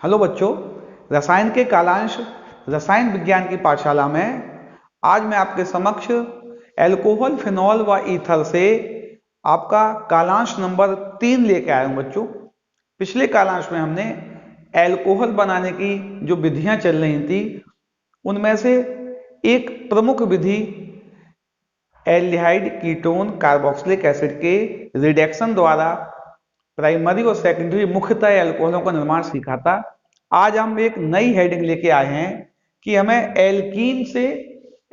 Hello बच्चों, रसायन के कालांश रसायन विज्ञान की पाठशाला में आज मैं आपके समक्ष एल्कोहल, फिनॉल व ईथर से आपका कालांश नंबर 3 लेके आया हूं बच्चों। पिछले कालांश में हमने एल्कोहल बनाने की जो विधियां चल रही थी उनमें से एक प्रमुख विधि एल्डिहाइड कीटोन कार्बोक्सिलिक एसिड के रिडक्शन द्वारा प्राइमरी और सेकेंडरी मुख्यतः एल्कोहलों का निर्माण सीखा था। आज हम एक नई हेडिंग लेके आए हैं कि हमें एल्कीन से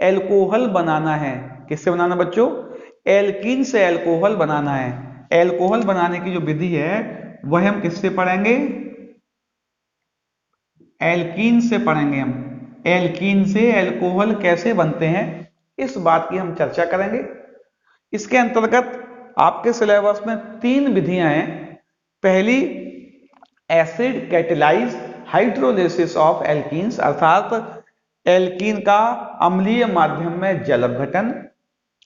एल्कोहल बनाना है। किससे बनाना बच्चों? एल्कीन से एल्कोहल बनाना है। एल्कोहल बनाने की जो विधि है वह हम किससे पढ़ेंगे? एल्कीन से पढ़ेंगे हम। एल्कीन से एल्कोहल कैसे बनते हैं इस बात की हम चर्चा करेंगे। इसके अंतर्गत आपके सिलेबस में 3 विधियां हैं। पहली, acid catalyse hydrolysis of alkenes, अर्थात एल्कीन का अम्लीय माध्यम में जल अपघटन।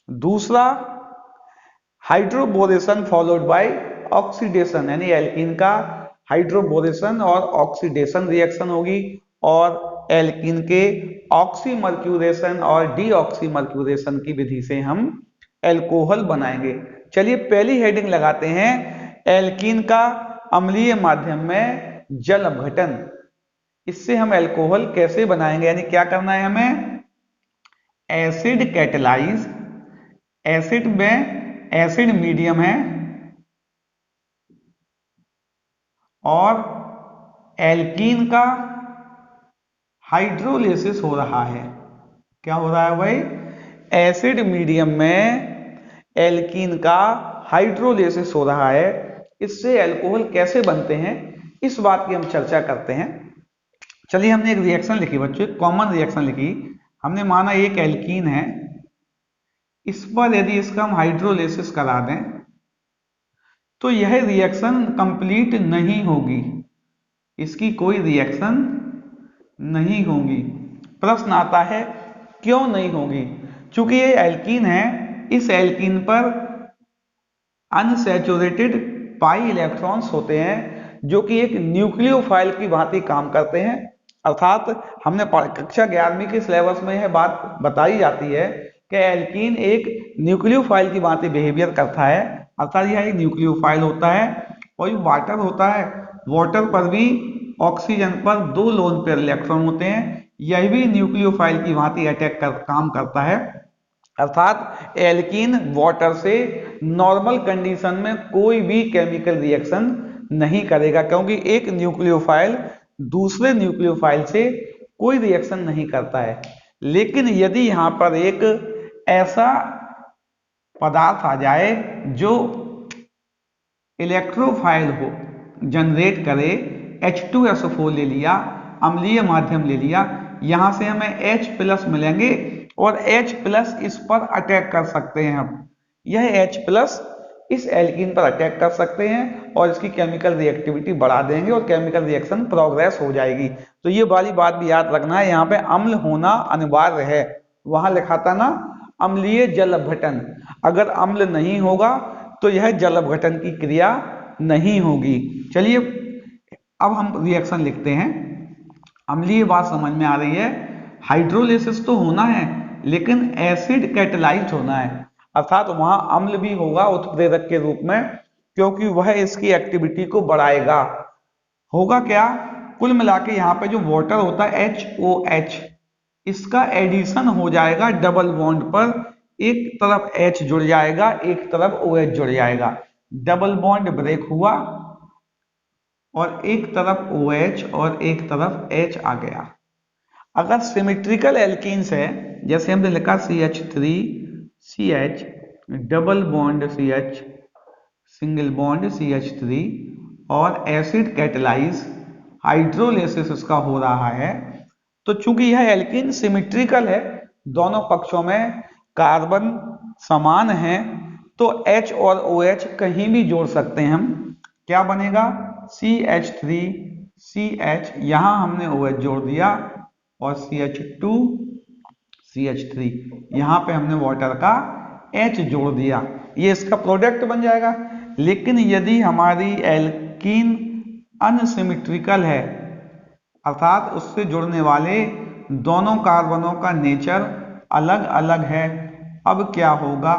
दूसरा, हाइड्रोबोरेशन फॉलोड बाय ऑक्सीडेशन, यानी एल्कीन का हाइड्रोबोरेशन और ऑक्सीडेशन रिएक्शन होगी और एल्कीन के ऑक्सीमर्क्यूरेशन और डीऑक्सीमर्क्यूरेशन की विधि से हम एल्कोहल बनाएंगे। चलिए पहली हेडिंग लगाते हैं, एल्कीन का अम्लीय माध्यम में जल अपघटन। इससे हम एल्कोहल कैसे बनाएंगे, यानी क्या करना है हमें? एसिड कैटेलाइज, एसिड में एसिड मीडियम है और एल्कीन का हाइड्रोलिसिस हो रहा है। क्या हो रहा है भाई? एसिड मीडियम में एल्कीन का हाइड्रोलिसिस हो रहा है। इससे एल्कोहल कैसे बनते हैं इस बात की हम चर्चा करते हैं। चलिए, हमने एक रिएक्शन लिखी बच्चों, एक कॉमन रिएक्शन लिखी। हमने माना एक एल्कीन है, इस पर यदि इसका हम हाइड्रोलिसिस करा दें तो यह रिएक्शन कंप्लीट नहीं होगी, इसकी कोई रिएक्शन नहीं होगी। प्रश्न आता है क्यों नहीं होगी? चूंकि ये एल्कीन है, इस एल्कीन पर अनसैचुरेटेड पाई इलेक्ट्रॉन्स होते हैं जो कि एक न्यूक्लियोफाइल की भांति काम करते हैं। अर्थात हमने कक्षा 11वीं के सिलेबस में यह बात बताई जाती है कि एल्कीन एक न्यूक्लियोफाइल की भांति बिहेवियर करता है। अर्थात यह एक न्यूक्लियोफाइल होता है और वाटर होता है, वाटर पर भी ऑक्सीजन पर 2 लोन पेयर इलेक्ट्रॉन होते हैं। यह भी न्यूक्लियोफाइल की भांति अटैक कर काम करता है। अर्थात एल्कीन वाटर से नॉर्मल कंडीशन में कोई भी केमिकल रिएक्शन नहीं करेगा, क्योंकि एक न्यूक्लियोफाइल दूसरे न्यूक्लियोफाइल से कोई रिएक्शन नहीं करता है। लेकिन यदि यहां पर एक ऐसा पदार्थ आ जाए जो इलेक्ट्रोफाइल हो, जनरेट करे, H2SO4 ले लिया, अम्लीय माध्यम ले लिया, यहां से हमें H+ मिलेंगे और H+ इस पर अटैक कर सकते हैं। हम यह H+ इस एल्कीन पर अटैक कर सकते हैं और इसकी केमिकल रिएक्टिविटी बढ़ा देंगे और केमिकल रिएक्शन प्रोग्रेस हो जाएगी। तो ये वाली बात भी याद रखना है, यहाँ पे अम्ल होना अनिवार्य है। वहां लिखा था ना अम्लीय जल अपघटन, अगर अम्ल नहीं होगा तो यह जल अपघटन की क्रिया नहीं होगी। चलिए अब हम रिएक्शन लिखते हैं। अम्लीय बात समझ में आ रही है, हाइड्रोलिसिस तो होना है लेकिन एसिड कैटेलाइज्ड होना है, अर्थात वहां अम्ल भी होगा उत्प्रेरक के रूप में, क्योंकि वह इसकी एक्टिविटी को बढ़ाएगा। होगा क्या? कुल मिला के यहाँ पे जो वाटर होता है HOH, इसका एडिशन हो जाएगा डबल बॉन्ड पर, एक तरफ H जुड़ जाएगा, एक तरफ OH जुड़ जाएगा, डबल बॉन्ड ब्रेक हुआ और एक तरफ OH और एक तरफ H आ गया। अगर सिमेट्रिकल एल्कीन्स है, जैसे हमने लिखा CH3CH double bond CH single bond CH3 और एसिड कैटेलाइज हाइड्रोलिसिस इसका हो रहा है, तो चूंकि यह एल्कीन सिमेट्रिकल है, दोनों पक्षों में कार्बन समान है, तो H और OH कहीं भी जोड़ सकते हैं हम। क्या बनेगा? CH3CH, यहां हमने OH जोड़ दिया और CH2CH3, यहां पे हमने वाटर का H जोड़ दिया, ये इसका प्रोडक्ट बन जाएगा। लेकिन यदि हमारी एल्कीन अनसिमेट्रिकल है अर्थात उससे जुड़ने वाले दोनों कार्बनों का नेचर अलग अलग है। अब क्या होगा,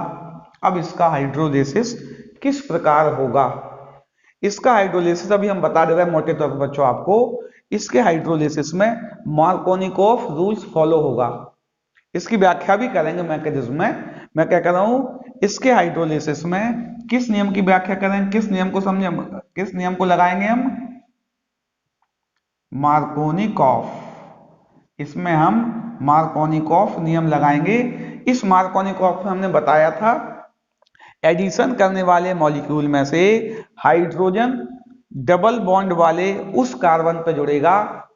अब इसका हाइड्रोलिसिस किस प्रकार होगा? इसका हाइड्रोलिसिस अभी हम बता दे रहे हैं मोटे तौर पर बच्चों आपको। इसके हाइड्रोलिसिस में मार्कोनिकॉफ रूल्स फॉलो होगा। इसकी व्याख्या भी करेंगे मैकेनिज्म में। मैं क्या कर रहा हूं, इसके हाइड्रोलिसिस में किस नियम की व्याख्या करेंगे, किस नियम को समझे, किस नियम को लगाएंगे हम? मार्कोनिकॉफ। इसमें हम मार्कोनिकॉफ नियम लगाएंगे। इस मार्कोनिकॉफ में हमने बताया था एडिशन करने वाले मॉलिक्यूल में से हाइड्रोजन डबल बॉन्ड वाले उस कार्बन पर जुड़ेगा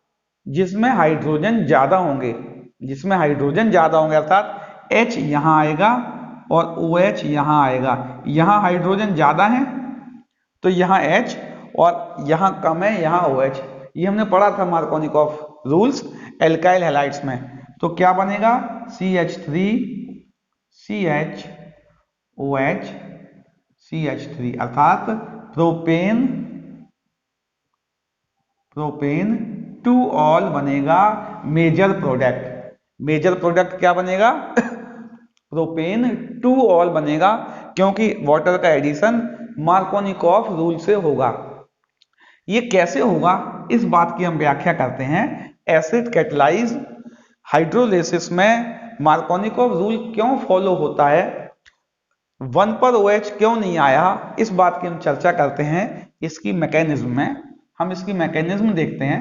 जिसमें हाइड्रोजन ज्यादा होंगे, जिसमें हाइड्रोजन ज्यादा होंगे, अर्थात H यहां आएगा और OH यहां आएगा। यहां हाइड्रोजन ज्यादा है तो यहां H और यहां कम है, यहां OH। ये हमने पढ़ा था मार्कोनिकॉफ रूल्स एल्काइल हैलाइड्स में। तो क्या बनेगा? CH3 CHOH CH3 अर्थात प्रोपेन 2 ऑल बनेगा मेजर प्रोडक्ट। मेजर प्रोडक्ट क्या बनेगा? प्रोपेन 2 ऑल बनेगा, क्योंकि वाटर का एडिशन मार्कोनिकॉफ रूल से होगा। ये कैसे होगा, इस बात की हम व्याख्या करते हैं। एसिड कैटलाइज हाइड्रोलिसिस में मार्कोनिकॉफ रूल क्यों फॉलो होता है, 1 पर OH क्यों नहीं आया, इस बात की हम चर्चा करते हैं। इसकी मैकेनिज्म में हम इसकी मैकेनिज्म देखते हैं।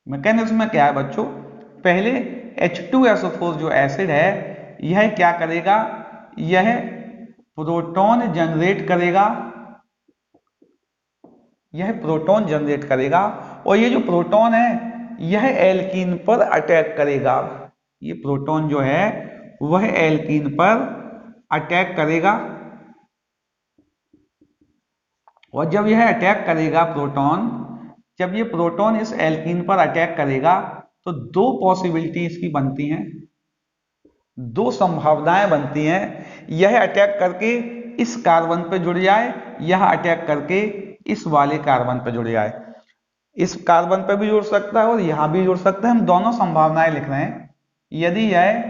मैकेनिज्म में क्या है बच्चों? पहले H2SO4 जो एसिड है यह क्या करेगा, यह प्रोटॉन जनरेट करेगा, यह प्रोटॉन जनरेट करेगा और ये जो प्रोटॉन है यह एल्कीन पर अटैक करेगा। ये प्रोटॉन जो है वह एल्कीन पर अटैक करेगा और जब यह अटैक करेगा प्रोटॉन, जब ये प्रोटॉन इस एल्कीन पर अटैक करेगा तो दो पॉसिबिलिटी इसकी बनती हैं, दो संभावनाएं बनती हैं। यह अटैक करके इस कार्बन पर जुड़ जाए, यह अटैक करके इस वाले कार्बन पर जुड़ जाए। इस कार्बन पर भी जुड़ सकता है और यहां भी जुड़ सकता है। हम दोनों संभावनाएं लिख रहे हैं। यदि यह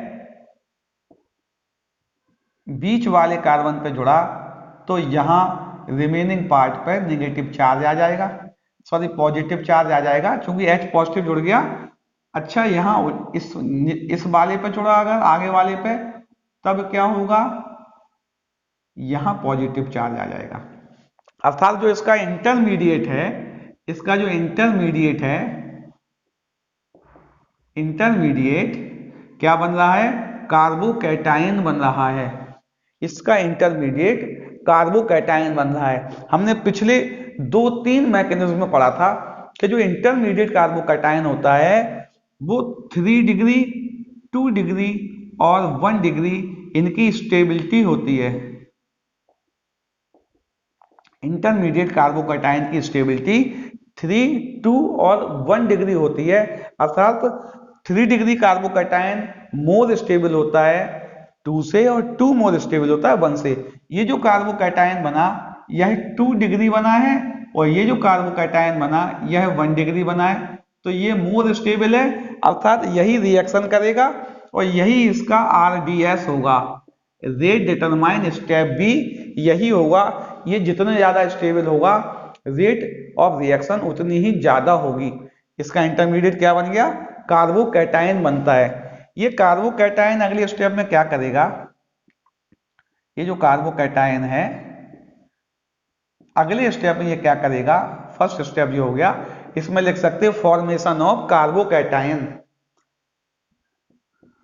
बीच वाले कार्बन पर जुड़ा तो यहां रिमेनिंग पार्ट पर नेगेटिव चार्ज आ जाएगा, सॉरी पॉजिटिव चार्ज आ जाएगा, क्योंकि H पॉजिटिव जुड़ गया। अच्छा, यहां इस वाले पे जुड़ा अगर आगे वाले पे, तब क्या होगा, यहां पॉजिटिव चार्ज आ जाएगा। अर्थात जो इसका इंटरमीडिएट है, इसका जो इंटरमीडिएट है, इंटरमीडिएट क्या बन रहा है? कार्बोकैटायन बन रहा है। इसका इंटरमीडिएट कार्बोकैटायन बन रहा है। हमने पिछले 2-3 मैकेनिज्म में पढ़ा था कि जो इंटरमीडिएट कार्बोकैटायन होता है वो 3 डिग्री, 2 डिग्री और 1 डिग्री इनकी स्टेबिलिटी होती है। इंटरमीडिएट कार्बोकैटायन की स्टेबिलिटी 3, 2 और 1 डिग्री होती है। अर्थात 3 डिग्री कार्बोकैटायन मोर स्टेबल होता है 2 से और 2 मोर स्टेबल होता है 1 से। ये जो कार्बोकैटायन बना यह 2 डिग्री बना है और ये जो कार्बोकैटायन बना यह 1 डिग्री बना है, तो ये मोर स्टेबल है। अर्थात यही रिएक्शन करेगा और यही इसका RDS होगा, रेट डिटरमाइन स्टेप भी यही होगा। ये जितने ज्यादा स्टेबल होगा रेट ऑफ रिएक्शन उतनी ही ज्यादा होगी। इसका इंटरमीडिएट क्या बन गया? कार्बोकैटायन बनता है। ये कार्बोकैटायन अगले स्टेप में क्या करेगा? ये जो कार्बोकैटायन है अगले स्टेप में ये क्या करेगा? फर्स्ट स्टेप जो हो गया, इसमें लिख सकते हैं फॉर्मेशन ऑफ कार्बोकैटायन।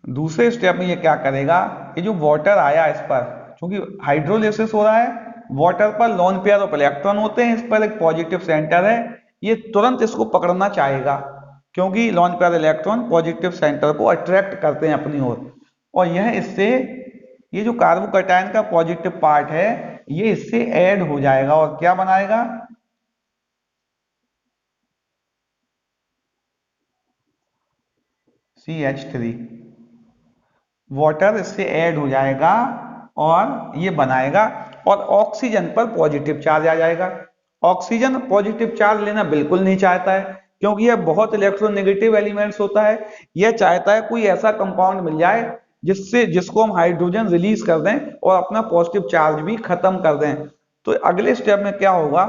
दूसरे स्टेप में ये क्या करेगा? ये जो वाटर आया इस पर, क्योंकि हाइड्रोलिसिस हो रहा है, वाटर पर लोन पेयर ऑफ इलेक्ट्रॉन होते हैं, इस पर एक पॉजिटिव सेंटर है, ये तुरंत इसको पकड़ना चाहेगा क्योंकि lone pair electron positive centre को अट्रैक्ट करते हैं अपनी ओर। और यह इससे, ये जो कार्बोकैटायन का पॉजिटिव पार्ट है ये इससे ऐड हो जाएगा और क्या बनाएगा? CH3। वाटर इससे ऐड हो जाएगा और ये बनाएगा और ऑक्सीजन पर पॉजिटिव चार्ज आ जाएगा। ऑक्सीजन पॉजिटिव चार्ज लेना बिल्कुल नहीं चाहता है, क्योंकि यह बहुत इलेक्ट्रोनेगेटिव एलिमेंट्स होता है। यह चाहता है कोई ऐसा कंपाउंड मिल जाए जिसको हम हाइड्रोजन रिलीज कर दें और अपना पॉजिटिव चार्ज भी खत्म कर दें। तो अगले स्टेप में क्या होगा,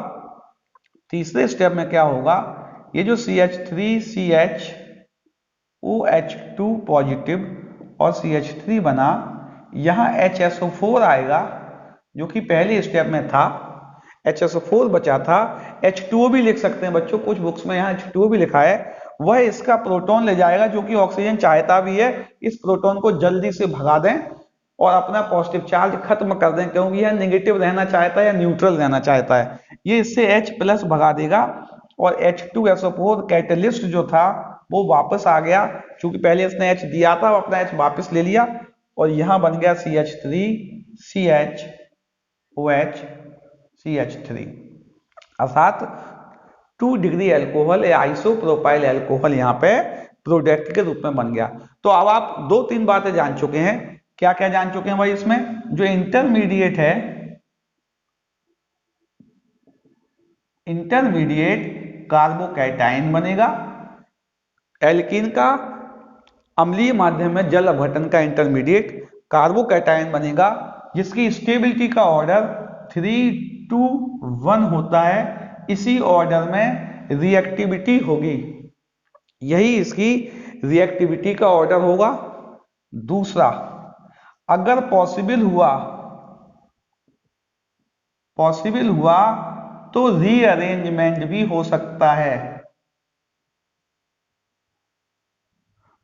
तीसरे स्टेप में क्या होगा, ये जो CH3CHOH2 पॉजिटिव और CH3 बना, यहाँ HSO4 आएगा जो कि पहले स्टेप में था। HSO4 बचा था, H2O भी लिख सकते हैं बच्चों, कुछ बुक्स में यहाँ H2O भी लिखा है। वह इसका प्रोटॉन ले जाएगा, जो कि ऑक्सीजन चाहता भी है इस प्रोटॉन को जल्दी से भगा दें और अपना पॉजिटिव चार्ज खत्म कर दें, क्योंकि यह नेगेटिव रहना चाहता है या न्यूट्रल रहना चाहता है। ये इससे H+ भगा देगा और H2SO4 कैटलिस्ट जो था वो वापस आ गया, क्योंकि पहले इसने H दिया था, वो अपना H वापस ले लिया और यहां बन गया CH3CHOH अर्थात 2 डिग्री एल्कोहल या आइसोप्रोपाइल एल्कोहल यहाँ पे प्रोडक्ट के रूप में बन गया। तो अब आप 2-3 बातें जान चुके हैं। क्या क्या जान चुके हैं भाई, इसमें जो इंटरमीडिएट है, इंटरमीडिएट कार्बोकैटायन बनेगा, एल्कीन का अम्लीय माध्यम में जल अपघटन का इंटरमीडिएट कार्बोकैटायन बनेगा, जिसकी स्टेबिलिटी का ऑर्डर 3-2-1 होता है। इसी ऑर्डर में रिएक्टिविटी होगी, यही इसकी रिएक्टिविटी का ऑर्डर होगा। दूसरा, अगर पॉसिबल हुआ तो रीअरेंजमेंट भी हो सकता है।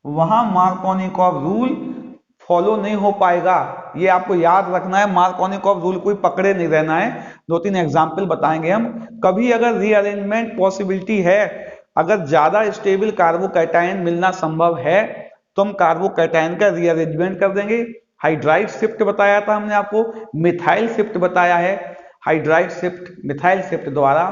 वहां मार्कोनिकॉफ रूल फॉलो नहीं हो पाएगा, ये आपको याद रखना है। मार्कोनिकॉफ रूल कोई पकड़े नहीं रहना है। 2-3 एग्जाम्पल बताएंगे हम। कभी अगर रीअरेंजमेंट पॉसिबिलिटी है, अगर ज्यादा स्टेबल कार्बोकैटायन मिलना संभव है, तो हम कार्बोकैटायन का रीअरेंजमेंट कर देंगे। हाइड्राइड शिफ्ट बताया था हमने आपको, मिथाइल शिफ्ट बताया है। हाइड्राइड शिफ्ट, मिथाइल शिफ्ट द्वारा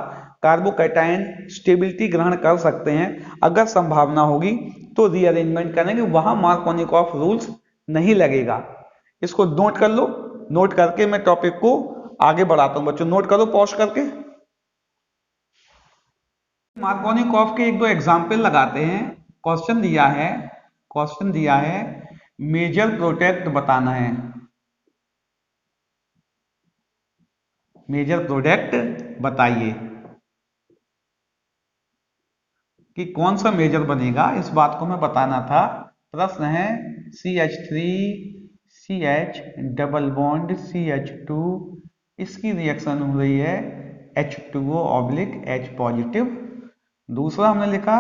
कार्बोकैटायन स्टेबिलिटी ग्रहण कर सकते हैं। अगर संभावना होगी तो रीअरेंजमेंट करेंगे, वहां मार्कोनिकॉफ रूल्स नहीं लगेगा। इसको नोट कर लो, नोट करके मैं टॉपिक को आगे बढ़ाता हूं। बच्चों नोट करो पॉज करके। मार्कोनिकॉफ के 1-2 एग्जाम्पल लगाते हैं। क्वेश्चन दिया है मेजर प्रोडक्ट बताना है। मेजर प्रोडक्ट बताइए कि कौन सा मेजर बनेगा, इस बात को मैं बताना था। प्रश्न है CH3CH डबल बॉन्ड CH2, इसकी रिएक्शन हो रही है H2O/H पॉजिटिव। दूसरा हमने लिखा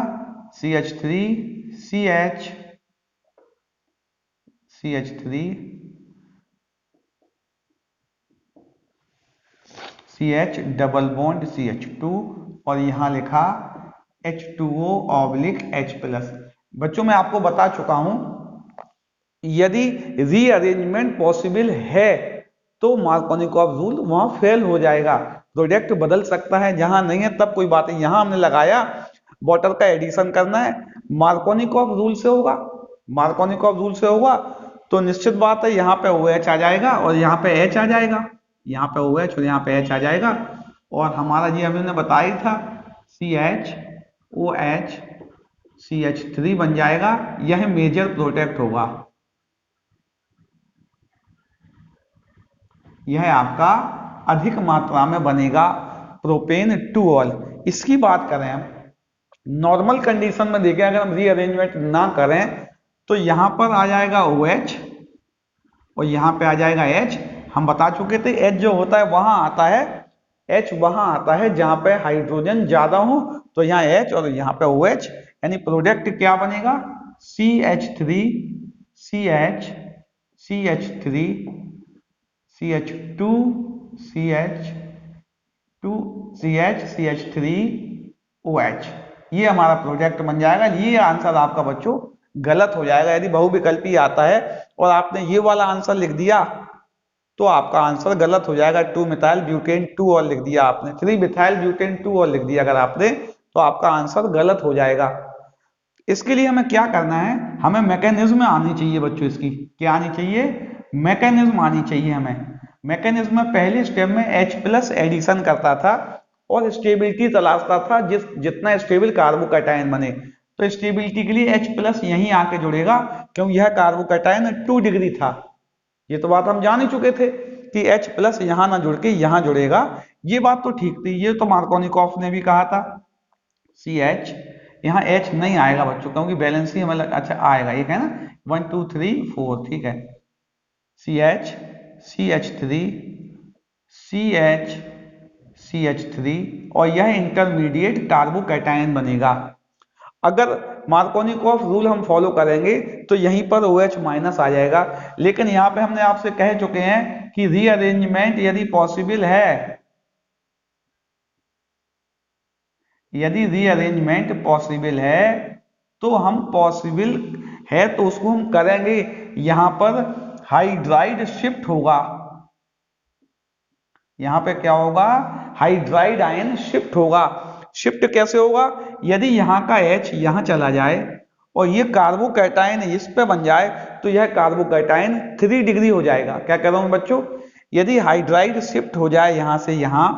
CH3CH डबल बॉन्ड CH2 और यहां लिखा H2O/H+। बच्चों मैं आपको बता चुका हूं, यदि रीअरेंजमेंट पॉसिबल है तो मार्कोनिकॉफ रूल वहां फेल हो जाएगा। प्रोडक्ट बदल सकता है, जहां नहीं है तब कोई बात नहीं। यहां हमने लगाया वाटर का एडिशन करना है, मार्कोनिकॉफ रूल से होगा। मार्कोनिकॉफ रूल से होगा तो निश्चित बात है यहाँ पे OH आ जाएगा और यहाँ पे H आ जाएगा, यहाँ पे OH और यहाँ पे H आ जाएगा। और हमारा जी हमने बताया था CHOH CH3 बन जाएगा। यह मेजर प्रोडक्ट होगा, यह आपका अधिक मात्रा में बनेगा प्रोपेन 2ऑल। इसकी बात करें हम नॉर्मल कंडीशन में देखें, अगर हम रीअरेंजमेंट ना करें तो यहां पर आ जाएगा OH और यहां पे आ जाएगा H। हम बता चुके थे H जो होता है वहां आता है, H वहां आता है जहां पे हाइड्रोजन ज्यादा हो, तो यहाँ H और यहाँ पे OH, यानी प्रोडक्ट क्या बनेगा CH3CH CH3 CH2 CH2 CH CH3OH। ये हमारा प्रोडक्ट बन जाएगा। ये आंसर आपका बच्चों गलत हो जाएगा। यदि बहुविकल्पी आता है और आपने ये वाला आंसर लिख दिया तो आपका आंसर गलत हो जाएगा। 2-मिथाइल ब्यूटेन 2ऑल लिख दिया आपने, 3-मिथाइल ब्यूटेन 2ऑल लिख दिया अगर आपने, तो आपका आंसर गलत हो जाएगा। इसके लिए हमें क्या करना है, हमें मैकेनिज्म आनी चाहिए बच्चों। इसकी क्या आनी चाहिए, मैकेनिज्म आनी चाहिए हमें। मैकेनिज्म में पहले स्टेप में H+ एडिशन करता था, और स्टेबिलिटी तलाशता था, जितना स्टेबल कार्बोकैटायन बने। तो स्टेबिलिटी के लिए H+ यहीं आके जुड़ेगा, क्योंकि यह कार्बोकैटायन 2 डिग्री था। ये तो बात हम जान ही चुके थे कि H+ यहां ना जुड़ के यहां जुड़ेगा। ये बात तो ठीक थी, ये तो मार्कोनिकॉफ ने भी कहा था। CH, यहाँ H नहीं आएगा बच्चों, क्योंकि बैलेंस ही हमें अच्छा आएगा, एक है ना 1 2 3 4, ठीक है। CH, CH3, CH, CH3, और यह इंटरमीडिएट कार्बोकैटायन बनेगा। अगर मार्कोनिकॉफ रूल हम फॉलो करेंगे तो यहीं पर OH- आ जाएगा। लेकिन यहाँ पे हमने आपसे कह चुके हैं कि रीअरेंजमेंट यदि पॉसिबल है, यदि रीअरेंजमेंट पॉसिबल है तो हम पॉसिबल है तो उसको हम करेंगे। यहां पर हाइड्राइड शिफ्ट होगा, यहां पे क्या होगा, हाइड्राइड आयन शिफ्ट होगा। शिफ्ट कैसे होगा, यदि यहाँ का H यहां चला जाए और ये कार्बोकैटायन इस पे बन जाए तो यह कार्बोकैटायन 3 डिग्री हो जाएगा। क्या कह रहा हूं बच्चों, यदि हाइड्राइड शिफ्ट हो जाए यहां से यहां,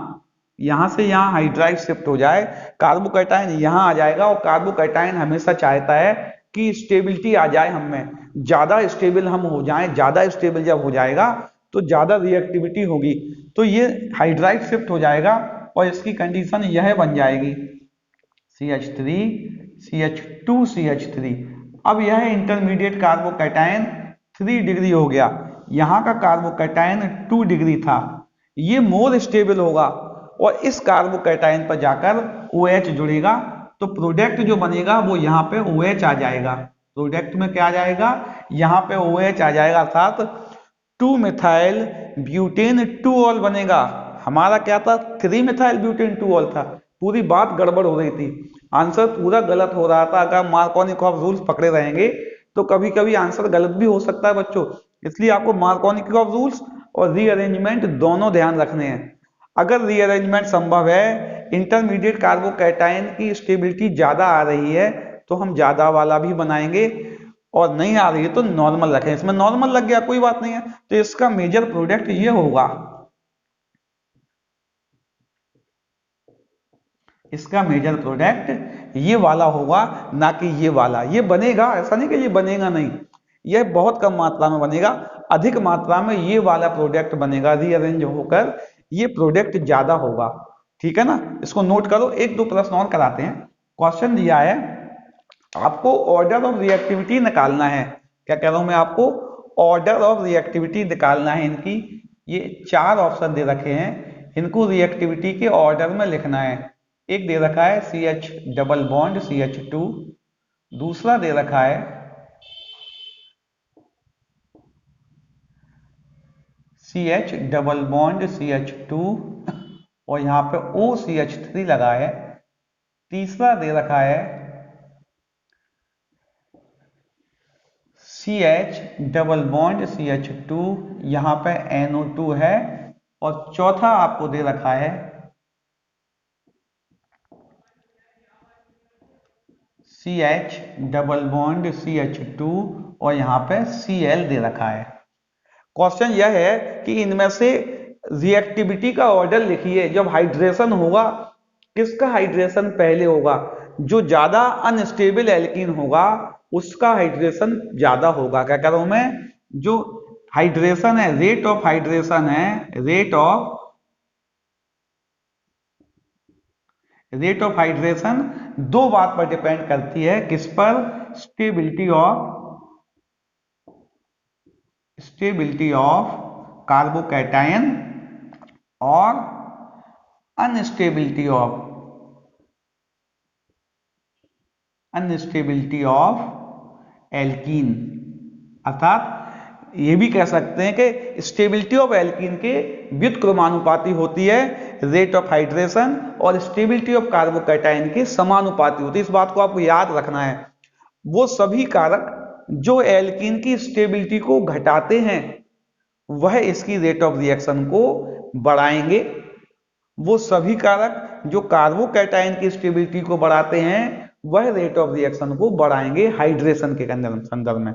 यहां से यहां हाइड्राइड शिफ्ट हो जाए, कार्बोकैटायन यहां आ जाएगा। और कार्बोकैटायन हमेशा चाहता है कि स्टेबिलिटी आ जाए, हमें ज्यादा स्टेबल हम हो जाएं। ज्यादा स्टेबल जब हो जाएगा तो ज्यादा रिएक्टिविटी होगी, तो ये हाइड्राइड शिफ्ट हो जाएगा और इसकी कंडीशन यह बन जाएगी CH3, CH2, CH3। अब यह इंटरमीडिएट कार्बोकैटायन 3 डिग्री हो गया, यहाँ का कार्बोकैटायन 2 डिग्री था, ये मोर स्टेबल होगा और इस कार्बोकैटायन पर जाकर OH जुड़ेगा। तो प्रोडक्ट जो बनेगा वो यहाँ पे OH आ जाएगा। प्रोडक्ट में क्या आ जाएगा, यहाँ पे OH आ जाएगा, अर्थात 2 मिथाइल ब्यूटेन 2 ऑल बनेगा। हमारा क्या था, 3 मिथाइल ब्यूटेन 2 ऑल था। पूरी बात गड़बड़ हो रही थी, आंसर पूरा गलत हो रहा था। अगर मार्कोनिकॉफ रूल्स पकड़े रहेंगे तो कभी कभी आंसर गलत भी हो सकता है बच्चों। इसलिए आपको मार्कोनिकॉफ रूल्स और रीअरेंजमेंट दोनों ध्यान रखने हैं। अगर रीअरेंजमेंट संभव है, इंटरमीडिएट कार्बोकैटायन की स्टेबिलिटी ज्यादा आ रही है तो हम ज्यादा वाला भी बनाएंगे, और नहीं आ रही है तो नॉर्मल रखें। इसमें नॉर्मल लग गया कोई बात नहीं है, तो इसका मेजर प्रोडक्ट ये होगा, इसका मेजर प्रोडक्ट ये वाला होगा, ना कि ये वाला। ये बनेगा, ऐसा नहीं कि ये बनेगा नहीं, ये बहुत कम मात्रा में बनेगा। अधिक मात्रा में ये वाला प्रोडक्ट बनेगा, रीअरेंज होकर ये प्रोडक्ट ज्यादा होगा। ठीक है ना, इसको नोट करो। एक दो प्रश्न और कराते हैं। क्वेश्चन दिया है, आपको ऑर्डर ऑफ रिएक्टिविटी निकालना है। क्या कह रहा हूं मैं, आपको ऑर्डर ऑफ रिएक्टिविटी निकालना है इनकी। ये 4 ऑप्शन दे रखे हैं, इनको रिएक्टिविटी के ऑर्डर में लिखना है। एक दे रखा है CH डबल बॉन्ड CH2, दूसरा दे रखा है CH डबल बॉन्ड CH2 और यहाँ पे OCH3 लगा है। तीसरा दे रखा है CH डबल बॉन्ड CH2, यहाँ पे NO2 है। और चौथा आपको दे रखा है CH डबल बॉन्ड CH2 और यहाँ पे Cl दे रखा है। क्वेश्चन यह है कि इनमें से रिएक्टिविटी का ऑर्डर लिखिए। जब हाइड्रेशन होगा, किसका हाइड्रेशन पहले होगा, जो ज्यादा अनस्टेबल एल्कीन होगा उसका हाइड्रेशन ज्यादा होगा। क्या कह रहा हूं मैं, जो हाइड्रेशन है, रेट ऑफ हाइड्रेशन है, रेट ऑफ हाइड्रेशन दो बात पर डिपेंड करती है। किस पर, स्टेबिलिटी ऑफ कार्बोकैटायन और अनस्टेबिलिटी ऑफ एल्कीन। अर्थात ये भी कह सकते हैं कि स्टेबिलिटी ऑफ एल्कीन के व्युत्क्रमानुपाती होती है रेट ऑफ हाइड्रेशन, और स्टेबिलिटी ऑफ कार्बोकैटायन के समानुपाती होती है। इस बात को आपको याद रखना है। वो सभी कारक जो एल्कीन की स्टेबिलिटी को घटाते हैं वह इसकी रेट ऑफ रिएक्शन को बढ़ाएंगे। वो सभी कारक जो कार्बोकैटायन की स्टेबिलिटी को बढ़ाते हैं वह रेट ऑफ रिएक्शन को बढ़ाएंगे हाइड्रेशन के संदर्भ में।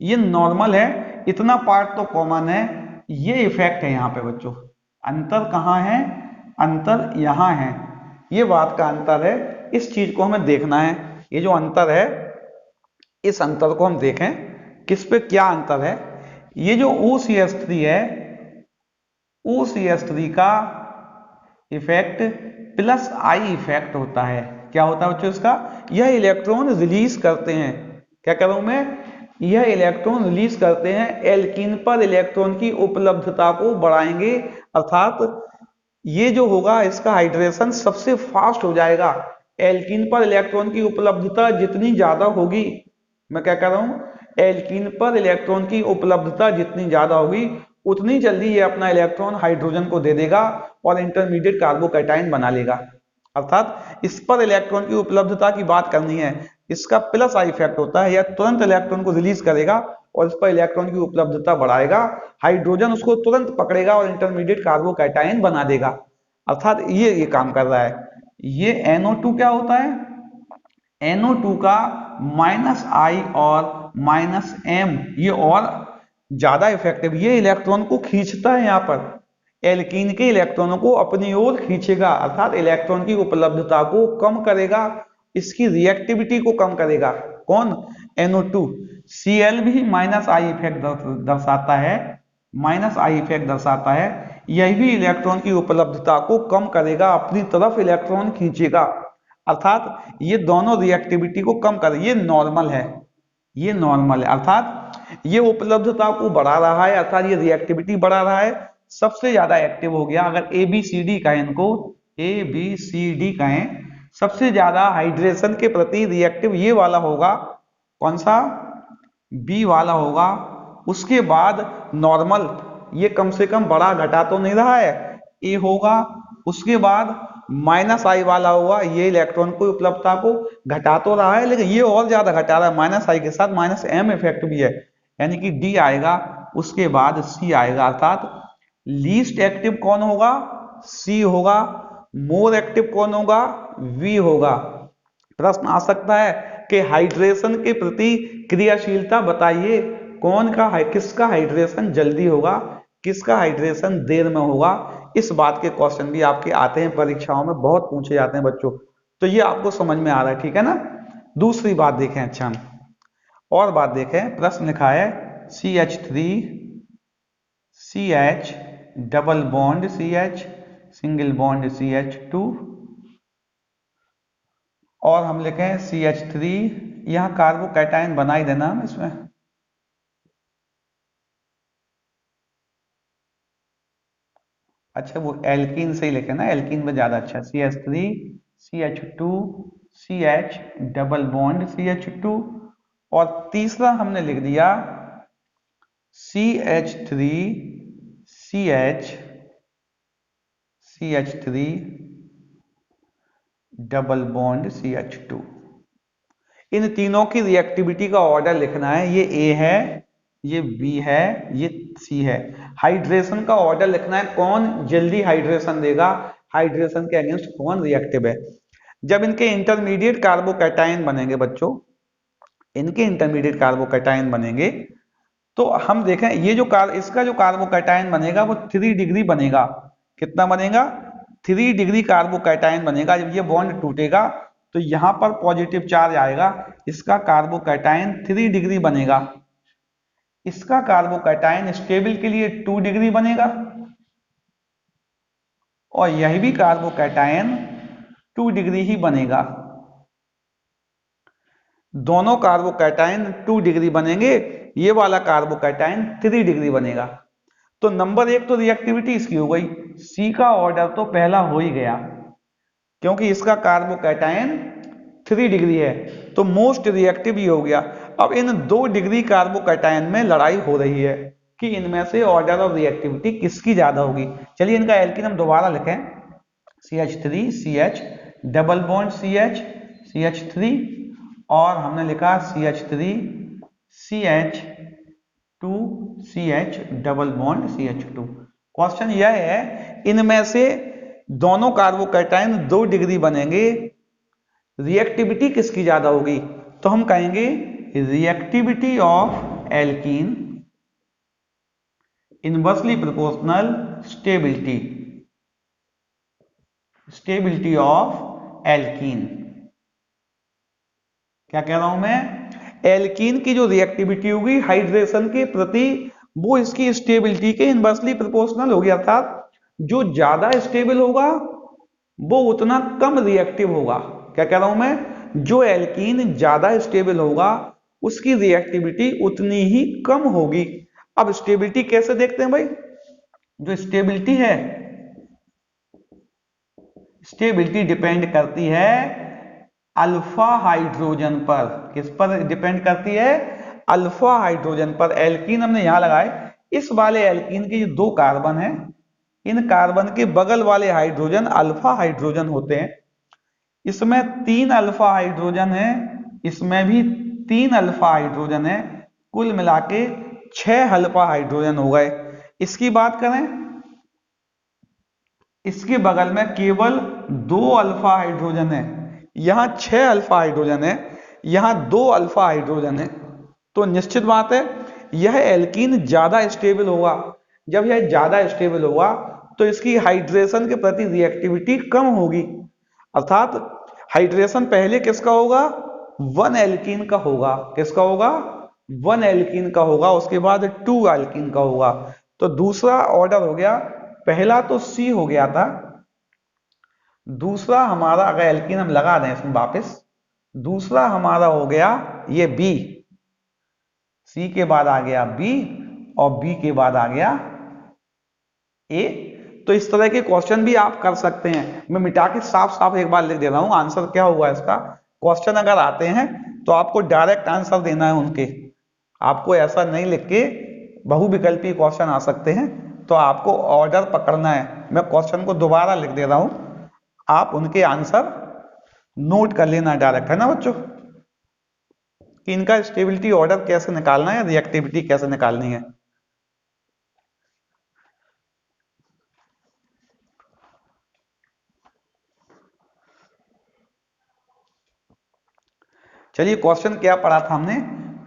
ये नॉर्मल है, इतना पार्ट तो कॉमन है। ये इफेक्ट है यहाँ पे बच्चों। अंतर कहाँ है, अंतर यहाँ है। ये बात का अंतर है, इस चीज को हमें देखना है। ये जो अंतर है, इस अंतर को हम देखें, किस पे क्या अंतर है। ये जो OCH3 है, OCH3 का इफेक्ट प्लस आई इफेक्ट होता है। क्या होता है बच्चों इसका? यह इलेक्ट्रॉन रिलीज करते हैं, क्या कह रहा हूं मैं, यह इलेक्ट्रॉन रिलीज करते हैं, एल्कीन पर इलेक्ट्रॉन की उपलब्धता को बढ़ाएंगे। अर्थात ये जो होगा, इसका हाइड्रेशन सबसे फास्ट हो जाएगा। एल्कीन पर इलेक्ट्रॉन की उपलब्धता जितनी ज्यादा होगी, मैं क्या कह रहा हूं, एल्कीन पर इलेक्ट्रॉन की उपलब्धता जितनी ज्यादा होगी, उतनी जल्दी ये अपना इलेक्ट्रॉन हाइड्रोजन को दे देगा और इंटरमीडिएट कार्बोकैटायन बना लेगा। अर्थात इस पर इलेक्ट्रॉन की उपलब्धता की बात करनी है, इसका प्लस आई इफेक्ट होता है, यह तुरंत इलेक्ट्रॉन को रिलीज करेगा और इस पर इलेक्ट्रॉन की उपलब्धता बढ़ाएगा, हाइड्रोजन उसको तुरंत पकड़ेगा और इंटरमीडिएट कार्बोकैटायन बना देगा। अर्थात ये काम कर रहा है। ये NO2 क्या होता है? NO2 का -I और -M ये और ज्यादा इफेक्टिव, ये इलेक्ट्रॉन को खींचता है, यहाँ पर एल्कीन के इलेक्ट्रॉनों को अपनी ओर खींचेगा, अर्थात इलेक्ट्रॉन की उपलब्धता को कम करेगा, इसकी रिएक्टिविटी को कम करेगा। कौन? NO2। Cl भी -I इफेक्ट दर्शाता है, -I इफेक्ट दर्शाता है, यह भी इलेक्ट्रॉन की उपलब्धता को कम करेगा, अपनी तरफ इलेक्ट्रॉन खींचेगा। अर्थात ये दोनों रिएक्टिविटी को कम कर, ये नॉर्मल है, ये नॉर्मल है, अर्थात ये उपलब्धता को बढ़ा रहा है, अर्थात ये रिएक्टिविटी बढ़ा रहा है, सबसे ज्यादा एक्टिव हो गया। अगर ABCD कहें, इनको ABCD कहें, सबसे ज्यादा हाइड्रेशन के प्रति रिएक्टिव ये वाला होगा, कौन सा? B वाला होगा। उसके बाद नॉर्मल, ये कम से कम बड़ा घटा तो नहीं रहा है, A होगा। उसके बाद -I वाला होगा, ये इलेक्ट्रॉन की उपलब्धता को घटा तो रहा है, लेकिन ये और ज्यादा घटा रहा है, -I के साथ -M इफेक्ट भी है, यानी कि D आएगा। उसके बाद C आएगा, अर्थात लीस्ट एक्टिव कौन होगा? C होगा। मोर एक्टिव कौन होगा? V होगा। प्रश्न आ सकता है कि हाइड्रेशन के प्रति क्रियाशीलता बताइए, कौन का है, किसका हाइड्रेशन जल्दी होगा, किसका हाइड्रेशन देर में होगा। इस बात के क्वेश्चन भी आपके आते हैं, परीक्षाओं में बहुत पूछे जाते हैं बच्चों, तो ये आपको समझ में आ रहा है, ठीक है ना। दूसरी बात देखें, अच्छा और बात देखें, प्रश्न लिखा है CH3 CH double bond CH single bond CH2 और हम लिखें CH3, यहां कार्बोकैटायन बना ही देना हम इसमें, अच्छा वो एल्कीन से ही लिखे ना, एल्कीन में ज्यादा अच्छा। CH3 CH2 CH double bond CH2 और तीसरा हमने लिख दिया CH3 CH3 double bond CH2। इन तीनों की रिएक्टिविटी का ऑर्डर लिखना है, ये A है, ये B है, ये C है। हाइड्रेशन का ऑर्डर लिखना है, कौन जल्दी हाइड्रेशन देगा, हाइड्रेशन के अगेंस्ट कौन रिएक्टिव है। जब इनके इंटरमीडिएट कार्बोकैटायन बनेंगे बच्चों, इनके इंटरमीडिएट कार्बोकैटायन बनेंगे, तो हम देखें ये जो इसका जो कार्बोकैटायन बनेगा वो 3 डिग्री बनेगा। कितना बनेगा? 3 डिग्री कार्बोकैटायन बनेगा। जब ये बॉन्ड टूटेगा तो यहां पर पॉजिटिव चार्ज आएगा, इसका कार्बोकैटायन 3 डिग्री बनेगा। इसका कार्बोकैटायन स्टेबल के लिए 2 डिग्री बनेगा और यही भी कार्बोकैटायन 2 डिग्री ही बनेगा। दोनों कार्बोकैटायन 2 डिग्री बनेंगे, ये वाला कार्बोकैटायन 3 डिग्री बनेगा। तो नंबर 1 तो रिएक्टिविटी इसकी हो गई, सी का ऑर्डर तो पहला हो ही गया क्योंकि इसका कार्बोकैटायन 3 डिग्री है, तो मोस्ट रिएक्टिव ही हो गया। अब इन 2 डिग्री कार्बोकैटायन में लड़ाई हो रही है कि इनमें से ऑर्डर ऑफ रिएक्टिविटी किसकी ज्यादा होगी। चलिए इनका एल्कीन हम दोबारा लिखें, CH3 CH double bond CH CH3 और हमने लिखा CH3 CH2 CH double bond CH2। Question यह है, इनमें से दोनों कार्बोकैटायन 2 डिग्री बनेंगे, रिएक्टिविटी किसकी ज्यादा होगी, तो हम कहेंगे reactivity of alkene inversely proportional stability. Stability of alkene. क्या कह रहा हूं मैं, एल्कीन की जो रिएक्टिविटी होगी हाइड्रेशन के प्रति वो इसकी स्टेबिलिटी के इनवर्सली प्रोपोर्शनल होगी, अर्थात जो ज्यादा स्टेबल होगा वो उतना कम रिएक्टिव होगा। क्या कह रहा हूं मैं, जो एल्कीन ज्यादा स्टेबल होगा उसकी रिएक्टिविटी उतनी ही कम होगी। अब स्टेबिलिटी कैसे देखते हैं भाई, जो स्टेबिलिटी है, स्टेबिलिटी डिपेंड करती है अल्फा हाइड्रोजन पर। किस पर डिपेंड करती है, अल्फा हाइड्रोजन पर। एल्कीन हमने यहां लगाए, इस वाले एल्कीन के जो 2 कार्बन है, इन कार्बन के बगल वाले हाइड्रोजन अल्फा हाइड्रोजन होते हैं। इसमें 3 अल्फा हाइड्रोजन है, इसमें भी 3 अल्फा हाइड्रोजन है, कुल मिला के 6 अल्फा हाइड्रोजन हो गए। इसकी बात करें, इसके बगल में केवल 2 अल्फा हाइड्रोजन है, यहां 6 अल्फा हाइड्रोजन है, यहां 2 अल्फा हाइड्रोजन है। तो निश्चित बात है यह एल्कीन ज्यादा स्टेबल होगा। जब यह ज्यादा स्टेबल होगा तो इसकी हाइड्रेशन के प्रति रिएक्टिविटी कम होगी, अर्थात हाइड्रेशन पहले किसका होगा, 1 एल्कीन का होगा। किसका होगा, 1 एल्कीन का होगा, उसके बाद 2 एल्कीन का होगा। तो दूसरा ऑर्डर हो गया, पहला तो सी हो गया था, दूसरा हमारा अगर एल्कीन हम लगा दें इसमें वापस, दूसरा हमारा हो गया ये बी, सी के बाद आ गया बी और बी के बाद आ गया ए। तो इस तरह के क्वेश्चन भी आप कर सकते हैं। मैं मिटा के साफ साफ एक बार लिख दे रहा हूं आंसर क्या होगा इसका। क्वेश्चन अगर आते हैं तो आपको डायरेक्ट आंसर देना है उनके, आपको ऐसा नहीं लिख के बहुविकल्पी क्वेश्चन आ सकते हैं, तो आपको ऑर्डर पकड़ना है। मैं क्वेश्चन को दोबारा लिख दे रहा हूं, आप उनके आंसर नोट कर लेना डायरेक्ट, है ना बच्चों, कि इनका स्टेबिलिटी ऑर्डर कैसे निकालना है, रिएक्टिविटी कैसे निकालनी है। चलिए क्वेश्चन क्या पढ़ा था हमने,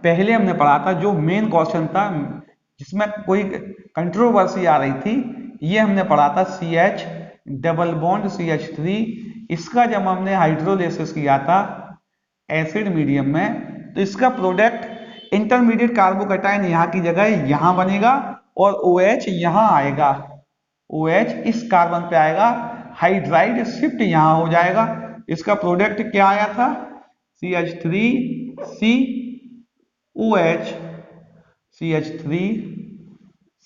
पहले हमने पढ़ा था जो मेन क्वेश्चन था जिसमें कोई कंट्रोवर्सी आ रही थी, ये हमने पढ़ा था CH डबल बॉन्ड CH3। इसका जब हमने हाइड्रोलिसिस किया था एसिड मीडियम में, तो इसका प्रोडक्ट इंटरमीडिएट कार्बोकैटायन यहाँ की जगह यहाँ बनेगा और OH यहाँ आएगा, OH इस कार्बन पे आएगा, हाइड्राइड शिफ्ट यहाँ हो जाएगा। इसका प्रोडक्ट क्या आया था, CH3 COH CH3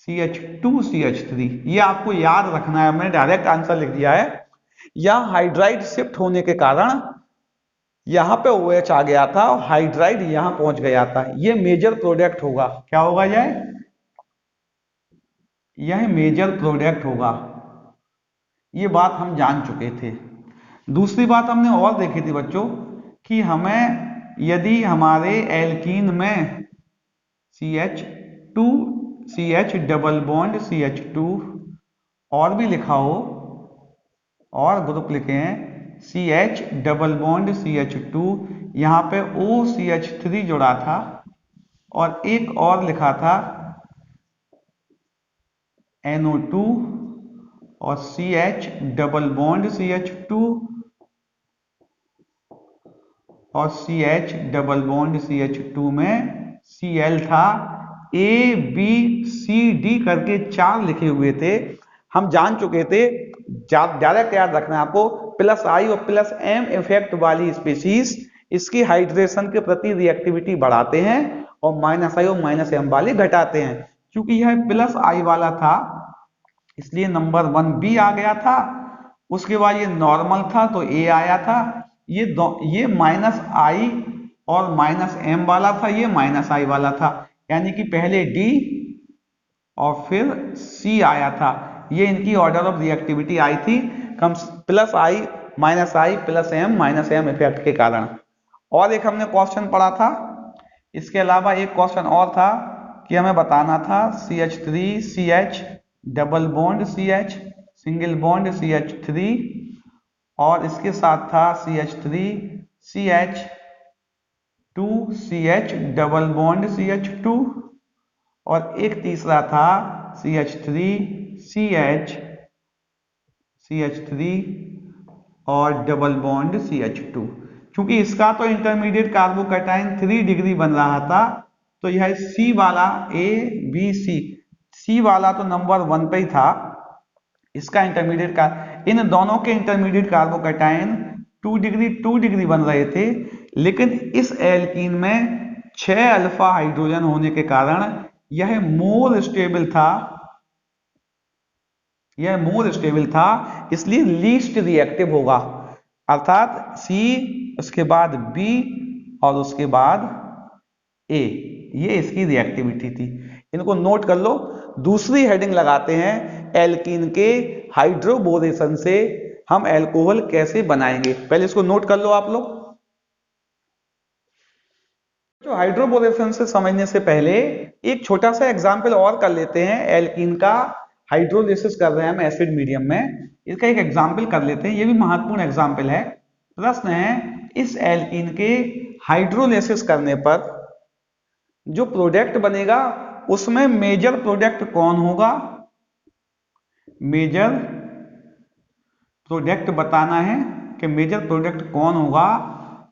CH2 CH3। ये आपको याद रखना है, मैंने डायरेक्ट आंसर लिख दिया है। यहां हाइड्राइड शिफ्ट होने के कारण यहां पे OH आ गया था और हाइड्राइड यहां पहुंच गया था। ये मेजर प्रोडक्ट होगा। क्या होगा यह मेजर प्रोडक्ट होगा, ये बात हम जान चुके थे। दूसरी बात हमने और देखी थी बच्चों कि हमें यदि हमारे एल्कीन में CH2 CH double bond CH2 और भी लिखा हो, और ग्रुप लिखे हैं CH डबल बॉन्ड CH2, यहाँ पे OCH3 जुड़ा था और एक और लिखा था NO2 और CH डबल बॉन्ड CH2 और CH डबल बॉन्ड CH2 में Cl था। A B C D करके 4 लिखे हुए थे, हम जान चुके थे। डायरेक्ट याद रखना है आपको, +I और +M इफेक्ट वाली स्पीशीज इसकी हाइड्रेशन के प्रति रिएक्टिविटी बढ़ाते हैं और -I और -M वाली घटाते हैं। क्योंकि यह +I वाला था इसलिए नंबर 1 B आ गया था, उसके बाद ये नॉर्मल था तो A आया था। ये -I और -M वाला था, ये -I वाला था, यानी कि पहले D और फिर C आया था। ये इनकी ऑर्डर ऑफ रिएक्टिविटी आई थी कम +I -I +M इफेक्ट के कारण। और एक हमने क्वेश्चन पढ़ा था, इसके अलावा एक क्वेश्चन और था कि हमें बताना था CH3 CH double bond CH single bond CH3 और इसके साथ था CH3 CH2 CH double bond CH2 और एक तीसरा था CH3 CH CH3 और डबल बॉन्ड CH2। क्योंकि इसका तो इंटरमीडिएट कार्बोकैटायन 3 डिग्री बन रहा था, तो यह C वाला ABC, C वाला तो नंबर 1 पे ही था, इसका इंटरमीडिएट का, इन दोनों के इंटरमीडिएट कार्बोकैटायन 2 डिग्री बन रहे थे, लेकिन इस एल्कीन में 6 अल्फा हाइड्रोजन होने के कारण यह मोर स्टेबल था, इसलिए लीस्ट रिएक्टिव होगा। अर्थात C, उसके बाद B और उसके बाद A, ये इसकी रिएक्टिविटी थी। इनको नोट कर लो। दूसरी हेडिंग लगाते हैं, एल्कीन के हाइड्रोबोरेशन से हम एल्कोहल कैसे बनाएंगे। पहले इसको नोट कर लो आप लोग। जो हाइड्रोबोरेशन से समझने से पहले एक छोटा सा एग्जाम्पल और कर लेते हैं। एल्कीन का हाइड्रोलिसिस कर रहे हैं हम एसिड मीडियम में, इसका एक एग्जाम्पल कर लेते हैं, ये भी महत्वपूर्ण एग्जाम्पल है। प्रश्न है, इस एल्कीन के हाइड्रोलिसिस करने पर जो प्रोडक्ट बनेगा उसमें मेजर प्रोडक्ट कौन होगा। मेजर प्रोडक्ट बताना है कि मेजर प्रोडक्ट कौन होगा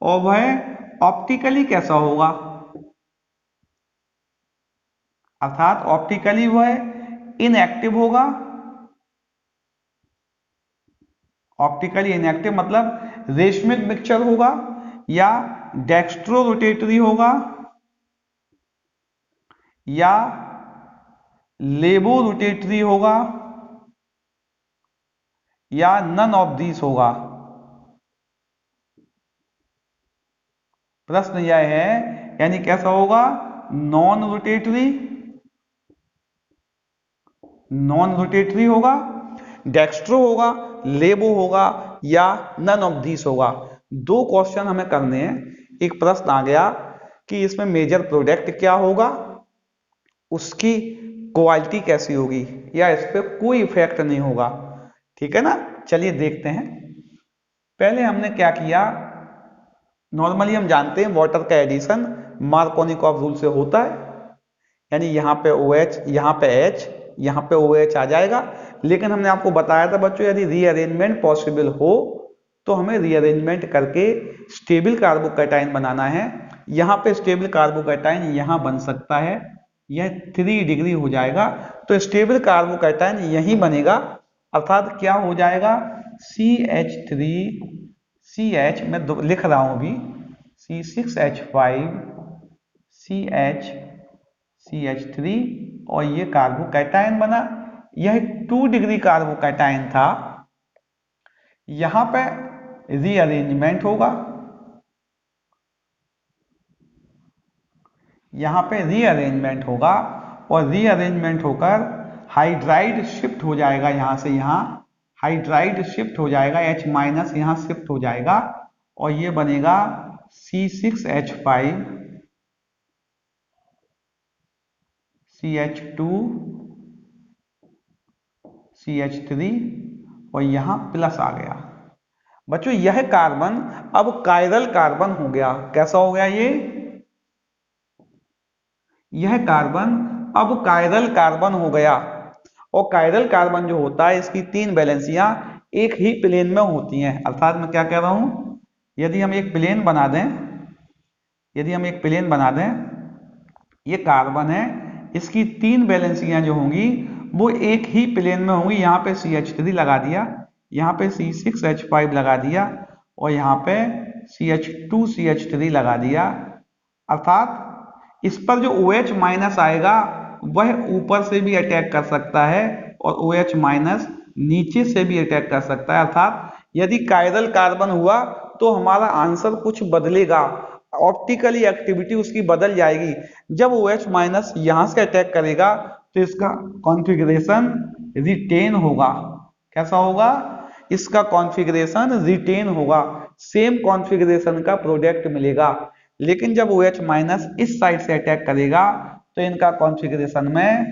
और वह ऑप्टिकली कैसा होगा। अर्थात ऑप्टिकली वह इनएक्टिव होगा। ऑप्टिकली इनएक्टिव मतलब रेशमिक मिक्सचर होगा, या डेक्स्ट्रो रोटेटरी होगा, या लेबो रोटेटरी होगा, या नन ऑफ दीस होगा। प्रश्न यह है, यानी कैसा होगा, नॉन रोटेटरी होगा, डेक्स्ट्रो होगा, लेबो होगा, या नन ऑफ दीस होगा। दो क्वेश्चन हमें करने हैं। एक प्रश्न आ गया कि इसमें मेजर प्रोडक्ट क्या होगा, उसकी क्वालिटी कैसी होगी, या इस पर कोई इफेक्ट नहीं होगा। ठीक है ना, चलिए देखते हैं। पहले हमने क्या किया, नॉर्मली हम जानते हैं वाटर का एडिशन मार्कोनिकॉफ रूल से होता है, यानी यहाँ पे OH, यहाँ पे H, यहाँ पे OH आ जाएगा। लेकिन हमने आपको बताया था बच्चों, यदि रीअरेंजमेंट पॉसिबल हो तो हमें रीअरेंजमेंट करके स्टेबल कार्बोकैटायन बनाना है। यहाँ पे स्टेबल कार्बोकैटायन यहाँ बन सकता है, यह 3 डिग्री हो जाएगा, तो स्टेबल कार्बोकैटायन यहीं बनेगा। अर्थात क्या हो जाएगा, CH3CH, मैं लिख रहा हूं अभी, C6H5 CH3, और ये कार्बोकैटायन बना। यह 2 डिग्री कार्बोकैटायन था। यहां पे रीअरेंजमेंट होगा, यहां पे रीअरेंजमेंट होगा, और रीअरेंजमेंट होकर हाइड्राइड शिफ्ट हो जाएगा, यहां से यहां हाइड्राइड शिफ्ट हो जाएगा, H माइनस यहां शिफ्ट हो जाएगा, और ये बनेगा C6H5 CH2 CH3, और यहां प्लस आ गया। बच्चों यह कार्बन अब कायरल कार्बन हो गया। कैसा हो गया यह कार्बन अब कायरल कार्बन हो गया। और कायरल कार्बन जो होता है, इसकी 3 वैलेंसियां एक ही प्लेन में होती हैं। अर्थात मैं क्या कह रहा हूं, यदि हम एक प्लेन बना दें, ये कार्बन है, इसकी 3 वैलेंसियां जो होंगी वो एक ही प्लेन में होंगी। यहाँ पे CH3 लगा दिया, यहाँ पे C6H5 लगा दिया, और यहाँ पे CH2 CH3 लगा दिया। अर्थात इस पर जो OH माइनस आएगा वह ऊपर से भी अटैक कर सकता है, और OH माइनस नीचे से भी अटैक कर सकता है। अर्थात यदि कायरल कार्बन हुआ तो हमारा आंसर कुछ बदलेगा, ऑप्टिकली एक्टिविटी उसकी बदल जाएगी। जब OH माइनस यहां से अटैक करेगा तो इसका कॉन्फ़िगरेशन रिटेन होगा। कैसा होगा, इसका कॉन्फ़िगरेशन रिटेन होगा, सेम कॉन्फ़िगरेशन का प्रोडक्ट मिलेगा। लेकिन जब OH माइनस इस साइड से अटैक करेगा तो इनका कॉन्फ़िगरेशन में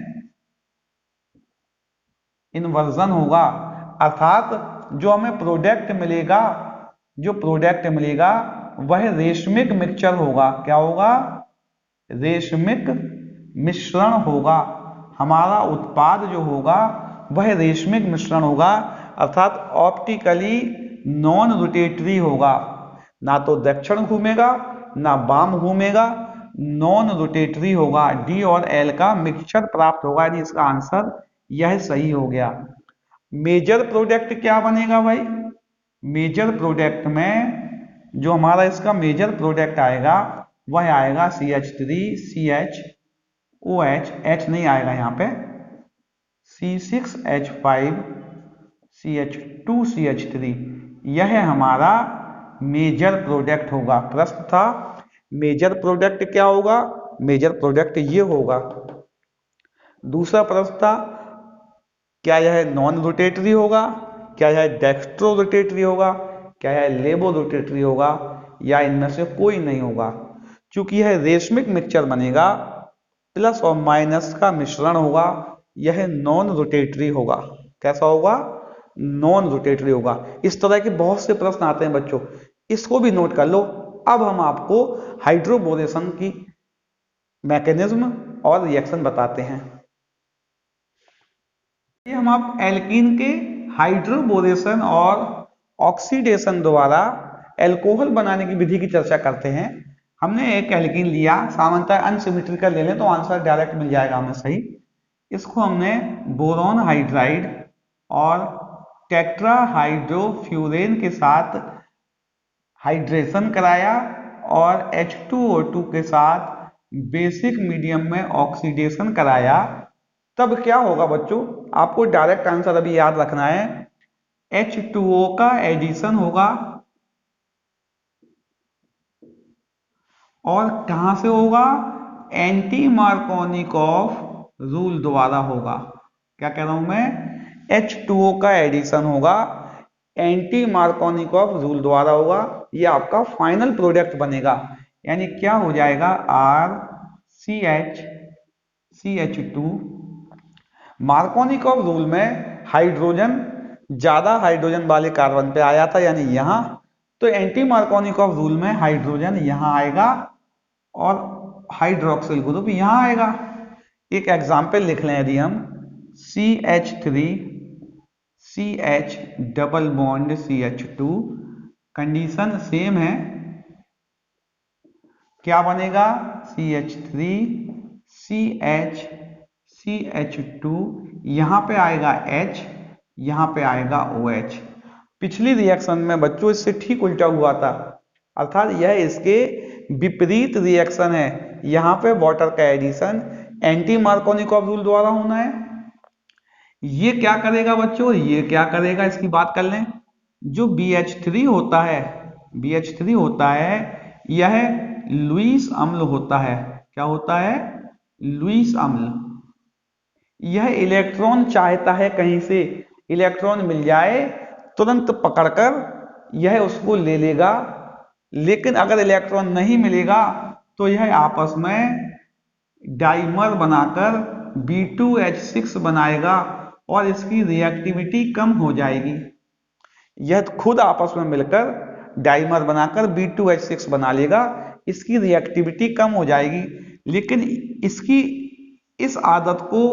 इन्वर्जन होगा। अर्थात जो हमें प्रोडक्ट मिलेगा वह रेशमिक मिक्सचर होगा। क्या होगा, रेशमिक मिश्रण होगा। हमारा उत्पाद जो होगा वह रेशमिक मिश्रण होगा। अर्थात ऑप्टिकली नॉन रोटेटरी होगा, ना तो दक्षिण घूमेगा ना वाम घूमेगा, नॉन रोटेटरी होगा। डी और एल का मिक्सचर प्राप्त होगा, यानी इसका आंसर यह सही हो गया। मेजर प्रोडक्ट क्या बनेगा भाई? मेजर प्रोडक्ट में जो हमारा इसका मेजर प्रोडक्ट आएगा वह आएगा CH3 CHOH, H नहीं आएगा यहाँ पे, C6H5 CH2 CH3, यह हमारा मेजर प्रोडक्ट होगा। प्रश्न था मेजर प्रोडक्ट क्या होगा? मेजर प्रोडक्ट ये होगा। दूसरा प्रश्न था क्या यह नॉन रोटेटरी होगा, क्या यह डेक्स्ट्रो रोटेटरी होगा, क्या यह लेबो रोटेटरी होगा, या इनमें से कोई नहीं होगा। चूंकि यह रेशमिक मिक्सचर बनेगा, प्लस और माइनस का मिश्रण होगा, यह नॉन रोटेटरी होगा। कैसा होगा? नॉन रोटेटरी होगा। इस तरह के बहुत से प्रश्न आते हैं बच्चों, इसको भी नोट कर लो। अब हम आपको हाइड्रोबोरेशन की मैकेनिज्म और रिएक्शन बताते हैं। ये हम आप एल्कीन के हाइड्रोबोरेशन और ऑक्सीडेशन द्वारा एल्कोहल बनाने की विधि की चर्चा करते हैं। हमने एक एल्कीन लिया, सामान्यतः अनसिमेट्रिकल ले लें तो आंसर डायरेक्ट मिल जाएगा हमें सही। इसको हमने बोरॉन हाइड्राइड और टेट्राहाइड्रोफ्यूरेन के साथ हाइड्रेशन कराया और H2O2 के साथ बेसिक मीडियम में ऑक्सीडेशन कराया। तब क्या होगा बच्चों? आपको डायरेक्ट आंसर अभी याद रखना है, H2O का एडिशन होगा और कहां से होगा? एंटी मार्कोनिकॉफ रूल द्वारा होगा। क्या कह रहा हूं मैं? H2O का एडिशन होगा, एंटी मार्कोनिकॉफ रूल द्वारा होगा। ये आपका फाइनल प्रोडक्ट बनेगा, यानी क्या हो जाएगा? RCH2। मार्कोनिकॉफ रूल में हाइड्रोजन ज्यादा हाइड्रोजन वाले कार्बन पे आया था, यानी यहां, तो एंटी मार्कोनिकॉफ रूल में हाइड्रोजन यहां आएगा और हाइड्रोक्सिल ग्रुप यहां आएगा। एक एग्जाम्पल लिख लें, यदि हम CH3 CH double bond CH2, condition same है, क्या बनेगा? CH3 CH CH2, यहां पे आएगा H, यहां पे आएगा OH। पिछली रिएक्शन में बच्चों इससे ठीक उल्टा हुआ था, अर्थात यह इसके विपरीत रिएक्शन है। यहां पे वाटर का एडिशन एंटी मार्कोनिकॉफ रूल द्वारा होना है। ये क्या करेगा बच्चों? ये क्या करेगा, इसकी बात कर लें। जो BH3 होता है, BH3 होता है, यह लुईस अम्ल होता है। क्या होता है? लुईस अम्ल। यह इलेक्ट्रॉन चाहता है कहीं से इलेक्ट्रॉन मिल जाए, तुरंत पकड़कर यह उसको ले लेगा, लेकिन अगर इलेक्ट्रॉन नहीं मिलेगा तो यह आपस में डाइमर बनाकर B2H6 बनाएगा और इसकी रिएक्टिविटी कम हो जाएगी। यह खुद आपस में मिलकर डाइमर बनाकर B2H6 बना लेगा, इसकी रिएक्टिविटी कम हो जाएगी। लेकिन इसकी इस आदत को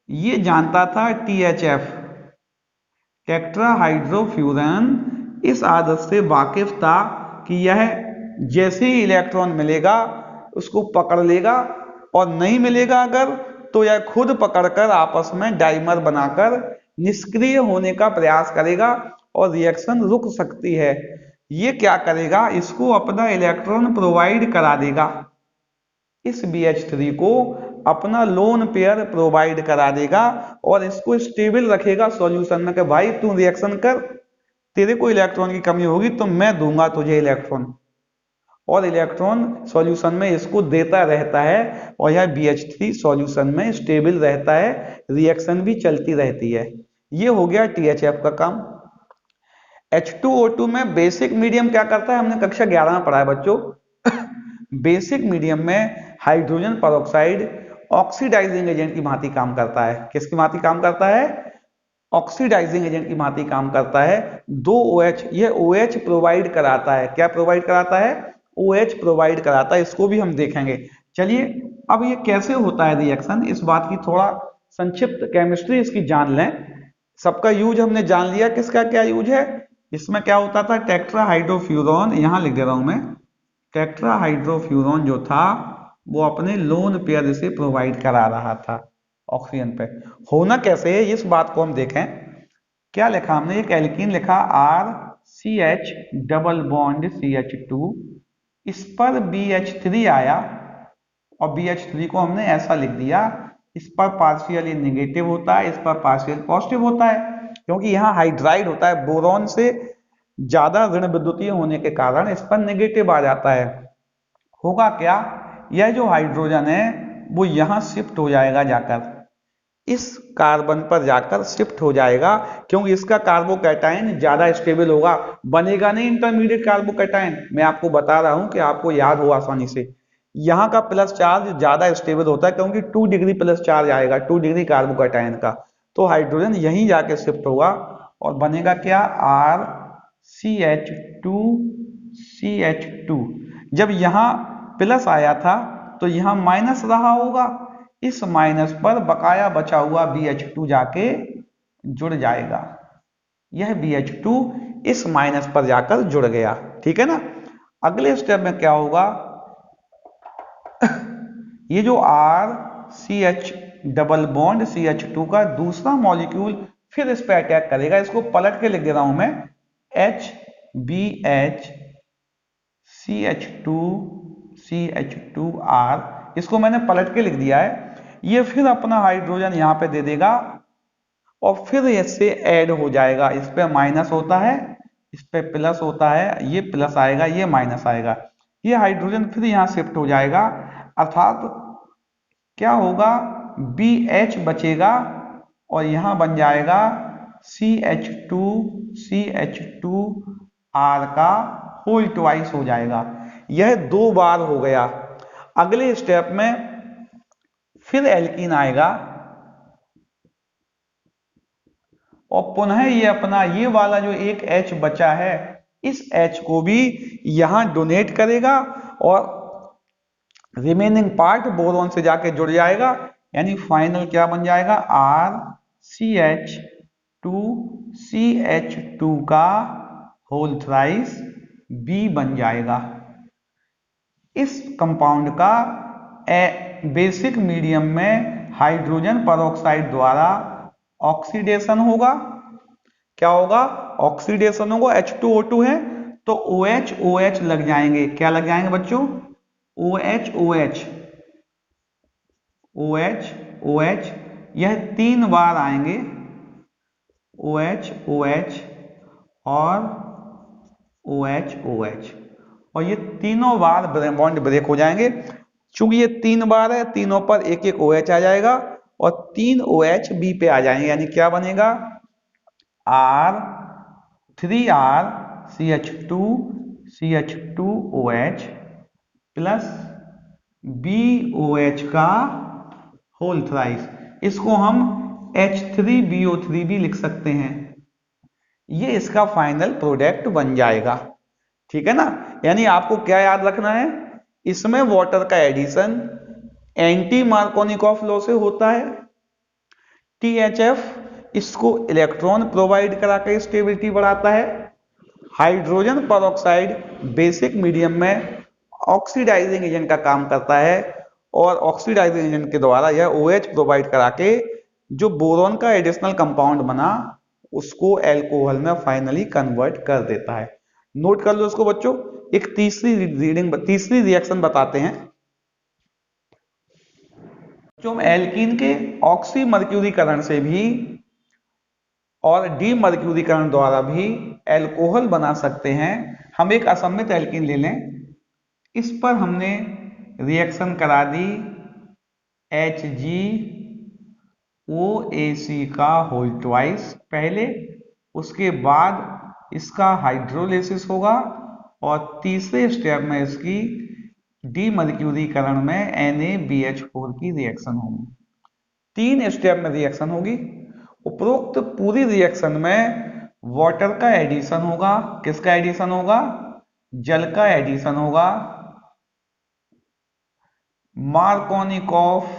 ये जानता था THF, टेट्राहाइड्रोफ्यूरन, इस आदत से वाकिफ था कि यह जैसे ही इलेक्ट्रॉन मिलेगा उसको पकड़ लेगा, और नहीं मिलेगा अगर, तो यह खुद पकड़कर आपस में डाइमर बनाकर निष्क्रिय होने का प्रयास करेगा और रिएक्शन रुक सकती है। ये क्या करेगा? इसको अपना इलेक्ट्रॉन प्रोवाइड करा देगा, इस BH3 को अपना लोन पेयर प्रोवाइड करा देगा और इसको स्टेबल रखेगा सॉल्यूशन में कि भाई तू रिएक्शन कर, तेरे को इलेक्ट्रॉन की कमी होगी तो मैं दूंगा तुझे इलेक्ट्रॉन, और इलेक्ट्रॉन सॉल्यूशन में इसको देता रहता है और यह BH3 सॉल्यूशन में स्टेबल रहता है, रिएक्शन भी चलती रहती है। ये हो गया THF का काम। H2O2 में बेसिक मीडियम क्या करता है? हमने कक्षा 11 में पढ़ा है बच्चों। बेसिक मीडियम में हाइड्रोजन पेरोक्साइड ऑक्सीडाइजिंग एजेंट की भांति काम करता है। किसकी भांति काम करता है? ऑक्सीडाइजिंग एजेंट की भांति काम करता है। 2 OH, यह OH प्रोवाइड कराता है। क्या प्रोवाइड कराता है? OH प्रोवाइड कराता है। इसको भी हम देखेंगे। चलिए अब ये कैसे होता है रिएक्शन, इस बात की थोड़ा संक्षिप्त केमिस्ट्री इसकी जान लें। सबका यूज हमने जान लिया, किसका क्या यूज है। इसमें क्या होता था, टेट्राहाइड्रोफ्यूरॉन, यहां लिख दे रहा हूं मैं, टेट्राहाइड्रोफ्यूरॉन जो था वो अपने लोन पेयर से प्रोवाइड करा रहा था ऑक्सीजन पे। होना कैसे है इस बात को हम देखें। क्या लिखा हमने, एक एल्कीन लिखा R C H double bond CH2, इस पर BH3 आया और BH3 को हमने ऐसा लिख दिया, इस पर पार्शियली नेगेटिव होता है, इस पर पार्शियल पॉजिटिव होता है, क्योंकि यहाँ हाइड्राइड होता है, बोरॉन से ज्यादा ऋण विद्युतीय होने के कारण इस पर नेगेटिव आ जाता है। होगा क्या, यह जो हाइड्रोजन है वो यहां शिफ्ट हो जाएगा, जाकर इस कार्बन पर जाकर शिफ्ट हो जाएगा, क्योंकि इसका कार्बोकैटायन ज्यादा स्टेबल होगा, बनेगा नहीं इंटरमीडिएट कार्बोकैटायन। मैं आपको बता रहा हूं कि आपको याद हो आसानी से। यहाँ का प्लस चार्ज ज्यादा स्टेबल होता है, क्योंकि 2 डिग्री प्लस चार्ज आएगा, 2 डिग्री कार्बोकैटायन का, तो हाइड्रोजन यहीं जाके शिफ्ट होगा और बनेगा क्या, RCH2CH2। जब यहाँ प्लस आया था तो यहाँ माइनस रहा होगा, इस माइनस पर बकाया बचा हुआ BH2 जाके जुड़ जाएगा, यह BH2 इस माइनस पर जाकर जुड़ गया, ठीक है ना। अगले स्टेप में क्या होगा, ये जो RCH डबल बॉन्ड CH2 का दूसरा मॉलिक्यूल फिर इस पे अटैक करेगा, इसको पलट के लिख दे रहा हूं मैं, HBH CH2CH2R, इसको मैंने पलट के लिख दिया है। ये फिर अपना हाइड्रोजन यहाँ पे दे देगा और फिर इससे ऐड हो जाएगा, इस पे माइनस होता है, इस पे प्लस होता है, ये प्लस आएगा, ये माइनस आएगा, ये हाइड्रोजन फिर यहाँ शिफ्ट हो जाएगा, अर्थात क्या होगा, BH बचेगा और यहाँ बन जाएगा CH2CH2R का होल ट्वाइस हो जाएगा। यह 2 बार हो गया। अगले स्टेप में फिर एल्कीन आएगा और पुनः ये अपना ये वाला जो एक H बचा है, इस H को भी यहां डोनेट करेगा और रिमेनिंग पार्ट बोरॉन से जाके जुड़ जाएगा, यानी फाइनल क्या बन जाएगा, RCH2CH2 का होल थ्राइस B बन जाएगा। इस कंपाउंड का बेसिक मीडियम में हाइड्रोजन परऑक्साइड द्वारा ऑक्सीडेशन होगा। क्या होगा, ऑक्सीडेशन होगा, H2O2 है तो OH OH लग जाएंगे, क्या लग जाएंगे बच्चों, OH OH OH OH, यह 3 बार आएंगे, OH OH और OH OH, और ये तीनों बार बॉन्ड ब्रेक हो जाएंगे। चूंकि ये 3 बार है, तीनों पर एक एक OH आ जाएगा और 3 OH B पे आ जाएंगे, यानी क्या बनेगा, R3R CH2CH2OH प्लस BOH का होल थ्राइस, इसको हम H3BO3 भी लिख सकते हैं, ये इसका फाइनल प्रोडक्ट बन जाएगा, ठीक है ना। यानी आपको क्या याद रखना है, इसमें वाटर का एडिशन एंटी मार्कोनिकॉफ लॉ से होता है, THF इसको इलेक्ट्रॉन प्रोवाइड करा के स्टेबिलिटी बढ़ाता है, हाइड्रोजन परऑक्साइड बेसिक मीडियम में ऑक्सीडाइजिंग एजेंट का काम करता है और ऑक्सीडाइजिंग एजेंट के द्वारा यह OH प्रोवाइड करा के जो बोरॉन का एडिशनल कंपाउंड बना उसको अल्कोहल में फाइनली कन्वर्ट कर देता है। नोट कर लो इसको बच्चों। एक तीसरी रिएक्शन बताते हैं जो हम एल्कीन के ऑक्सीमर्क्यूरीकरण से भी और डीमर्क्यूरीकरण द्वारा भी अल्कोहल बना सकते हैं। हम एक असम्मित एल्कीन ले लें, इस पर हमने रिएक्शन करा दी HgOAc का होल ट्वाइस पहले, उसके बाद इसका हाइड्रोलिसिस होगा और तीसरे स्टेप में इसकी डीमर्क्यूरीकरण में NaBH4 की रिएक्शन होगी। 3 स्टेप में रिएक्शन होगी। उपरोक्त पूरी रिएक्शन में वाटर का एडिशन होगा, किसका एडिशन होगा, जल का एडिशन होगा, मार्कोनिकॉफ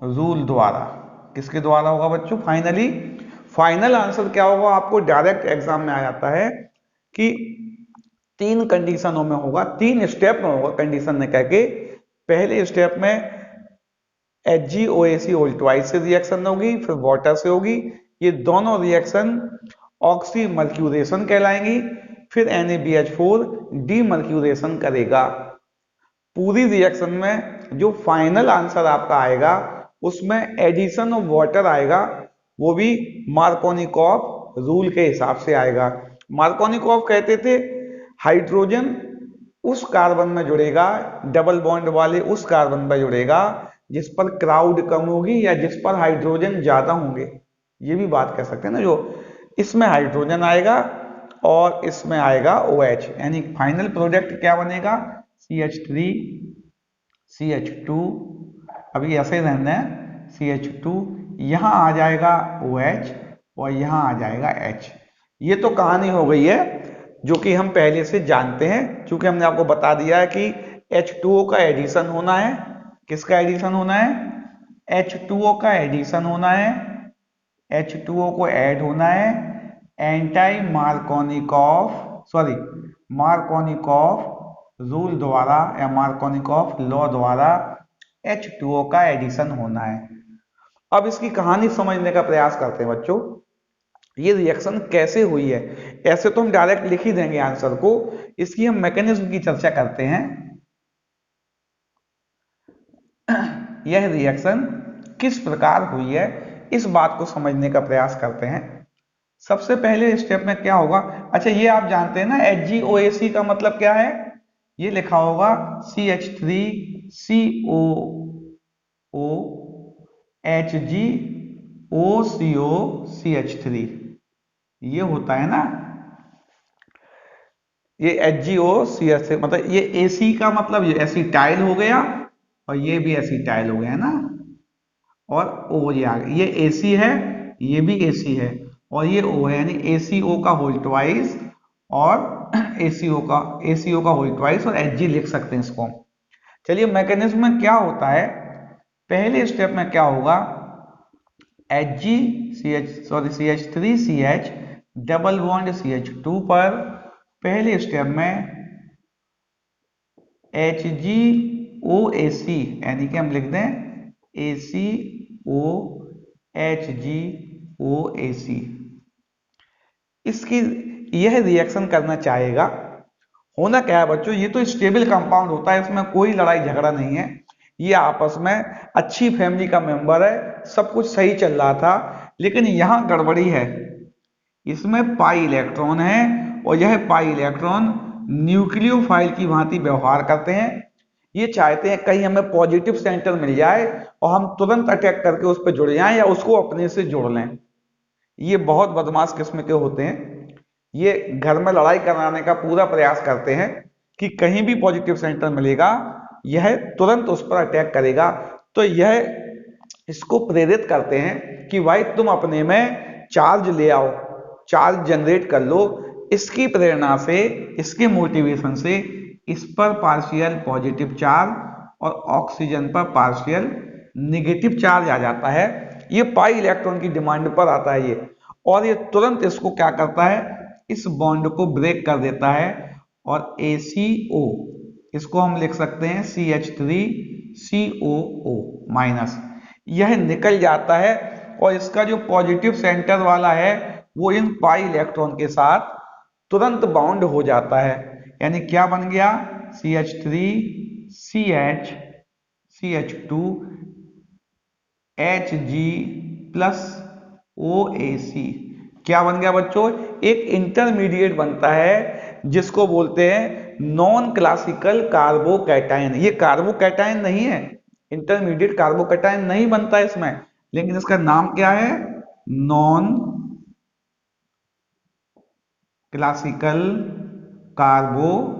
रूल द्वारा। किसके द्वारा होगा बच्चों, फाइनल आंसर क्या होगा, आपको डायरेक्ट एग्जाम में आ जाता है कि 3 कंडीशनों में होगा, 3 स्टेप में होगा कंडीशन ने कह के। पहले स्टेप में HgOAc ऑल्टवाइज से रिएक्शन होगी, फिर वाटर से होगी। ये दोनों रिएक्शन ऑक्सीमर्क्यूरेशन कहलाएंगी। फिर NaBH4 डीमर्क्यूरेशन करेगा। पूरी रिएक्शन में जो फाइनल आंसर आपका आएगा उसमें एडिशन ऑफ वाटर आएगा, वो भी मार्कोनिकॉफ रूल के हिसाब से आएगा। मार्कोनिकॉफ कहते थे हाइड्रोजन उस कार्बन में जुड़ेगा, डबल बॉन्ड वाले उस कार्बन में जुड़ेगा जिस पर क्राउड कम होगी या जिस पर हाइड्रोजन ज्यादा होंगे। ये भी बात कह सकते हैं ना, जो इसमें हाइड्रोजन आएगा और इसमें आएगा OH, यानी फाइनल प्रोडक्ट क्या बनेगा, CH3 CH2, अभी ऐसे रहना है CH2, यहां आ जाएगा OH और यहां आ जाएगा H। ये तो कहानी हो गई है जो कि हम पहले से जानते हैं, क्योंकि हमने आपको बता दिया है कि H2O का एडिशन होना है। किसका एडिशन होना है, H2O का एडिशन होना है, H2O को ऐड होना है एंटी मार्कोनिकॉफ रूल द्वारा या मार्कोनिकॉफ लॉ द्वारा H2O का एडिशन होना है। अब इसकी कहानी समझने का प्रयास करते हैं बच्चों, ये रिएक्शन कैसे हुई है। ऐसे तो हम डायरेक्ट लिख ही देंगे आंसर को, इसकी हम मैकेनिज्म की चर्चा करते हैं। यह रिएक्शन किस प्रकार हुई है, इस बात को समझने का प्रयास करते हैं। सबसे पहले स्टेप में क्या होगा, अच्छा ये आप जानते हैं ना HgOAc का मतलब क्या है, ये लिखा होगा CH3COOHgOCO3, ये होता है ना, ये HgOCH3 मतलब ये AC का मतलब ये एसिटाइल हो गया और ये भी एसिटाइल हो गया ना, और O ये आ गया, ये AC है ये भी AC है और ये O है, यानी ACO का होल ट्वाइस और ACO का होल ट्वाइस और Hg लिख सकते हैं इसको। चलिए मैकेनिज्म में क्या होता है, पहले स्टेप में क्या होगा, CH3CH डबल बॉन्ड CH2 पर पहले स्टेप में HgOAc, यानी कि हम लिख दें ACOHgOAc, इसकी यह रिएक्शन करना चाहेगा। होना क्या है बच्चों, ये तो स्टेबल कंपाउंड होता है, इसमें कोई लड़ाई झगड़ा नहीं है, ये आपस में अच्छी फैमिली का मेंबर है, सब कुछ सही चल रहा था। लेकिन यहां गड़बड़ी है, इसमें पाई इलेक्ट्रॉन है और यह पाई इलेक्ट्रॉन न्यूक्लियोफाइल की भांति व्यवहार करते हैं। ये चाहते हैं कहीं हमें पॉजिटिव सेंटर मिल जाए और हम तुरंत अटैक करके उस पर जुड़ जाएं या उसको अपने से जोड़ लें। ये बहुत बदमाश किस्म के होते हैं, ये घर में लड़ाई कराने का पूरा प्रयास करते हैं कि कहीं भी पॉजिटिव सेंटर मिलेगा यह तुरंत उस पर अटैक करेगा। तो यह इसको प्रेरित करते हैं कि भाई तुम अपने में चार्ज ले आओ, चार्ज जनरेट कर लो। इसकी प्रेरणा से, इसके मोटिवेशन से इस पर पार्शियल पॉजिटिव चार्ज और ऑक्सीजन पर पार्शियल नेगेटिव चार्ज आ जाता है। ये पाई इलेक्ट्रॉन की डिमांड पर आता है ये, और ये तुरंत इसको क्या करता है, इस बॉन्ड को ब्रेक कर देता है और ACO, इसको हम लिख सकते हैं CH3COO माइनस, यह निकल जाता है और इसका जो पॉजिटिव सेंटर वाला है वो इन पाई इलेक्ट्रॉन के साथ तुरंत बाउंड हो जाता है। यानी क्या बन गया, CH3CH2 Hg+OAc क्या बन गया बच्चों, एक इंटरमीडिएट बनता है जिसको बोलते हैं नॉन क्लासिकल कार्बोकैटायन। ये कार्बोकैटायन नहीं है, इंटरमीडिएट कार्बोकैटायन नहीं बनता है इसमें, लेकिन इसका नाम क्या है, नॉन क्लासिकल कार्बोकैटायन।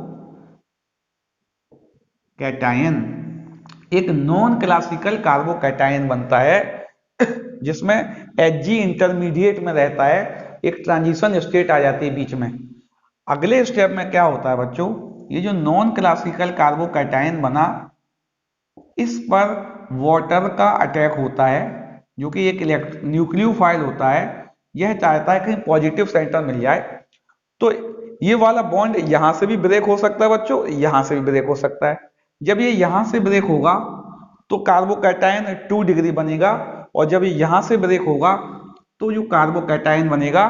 एक नॉन क्लासिकल कार्बोकैटायन बनता है जिसमें Hg इंटरमीडिएट में रहता है, एक ट्रांजिशन स्टेट आ जाती है बीच में। अगले स्टेप में क्या होता है बच्चों, ये जो नॉन क्लासिकल कार्बोकैटायन बना, इस पर वाटर का अटैक होता है, जो कि एक न्यूक्लियोफाइल होता है। यह चाहता है कि पॉजिटिव सेंटर मिल जाए, तो ये वाला बॉन्ड यहां से भी ब्रेक हो सकता है बच्चों, यहां से भी ब्रेक हो सकता है। जब ये यहां से ब्रेक होगा तो कार्बोकैटायन 2 डिग्री बनेगा, और जब ये यहां से ब्रेक होगा तो जो कार्बोकैटायन बनेगा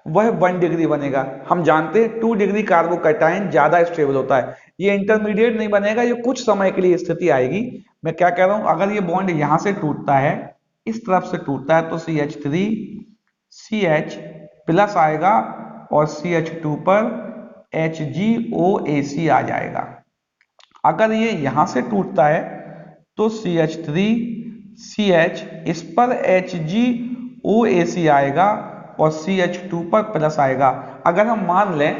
वह 1 डिग्री बनेगा। हम जानते हैं 2 डिग्री कार्बोकैटायन ज्यादा स्टेबल होता है। ये इंटरमीडिएट नहीं बनेगा, ये कुछ समय के लिए स्थिति आएगी। मैं क्या कह रहा हूं, अगर ये बॉन्ड यहां से टूटता है, इस तरफ से टूटता है, तो CH3 CH प्लस आएगा और CH2 पर HgOAC आ जाएगा। अगर ये यहां से टूटता है तो CH3 CH इस पर HgOAC आएगा और CH2 पर प्लस आएगा। अगर हम मान लें,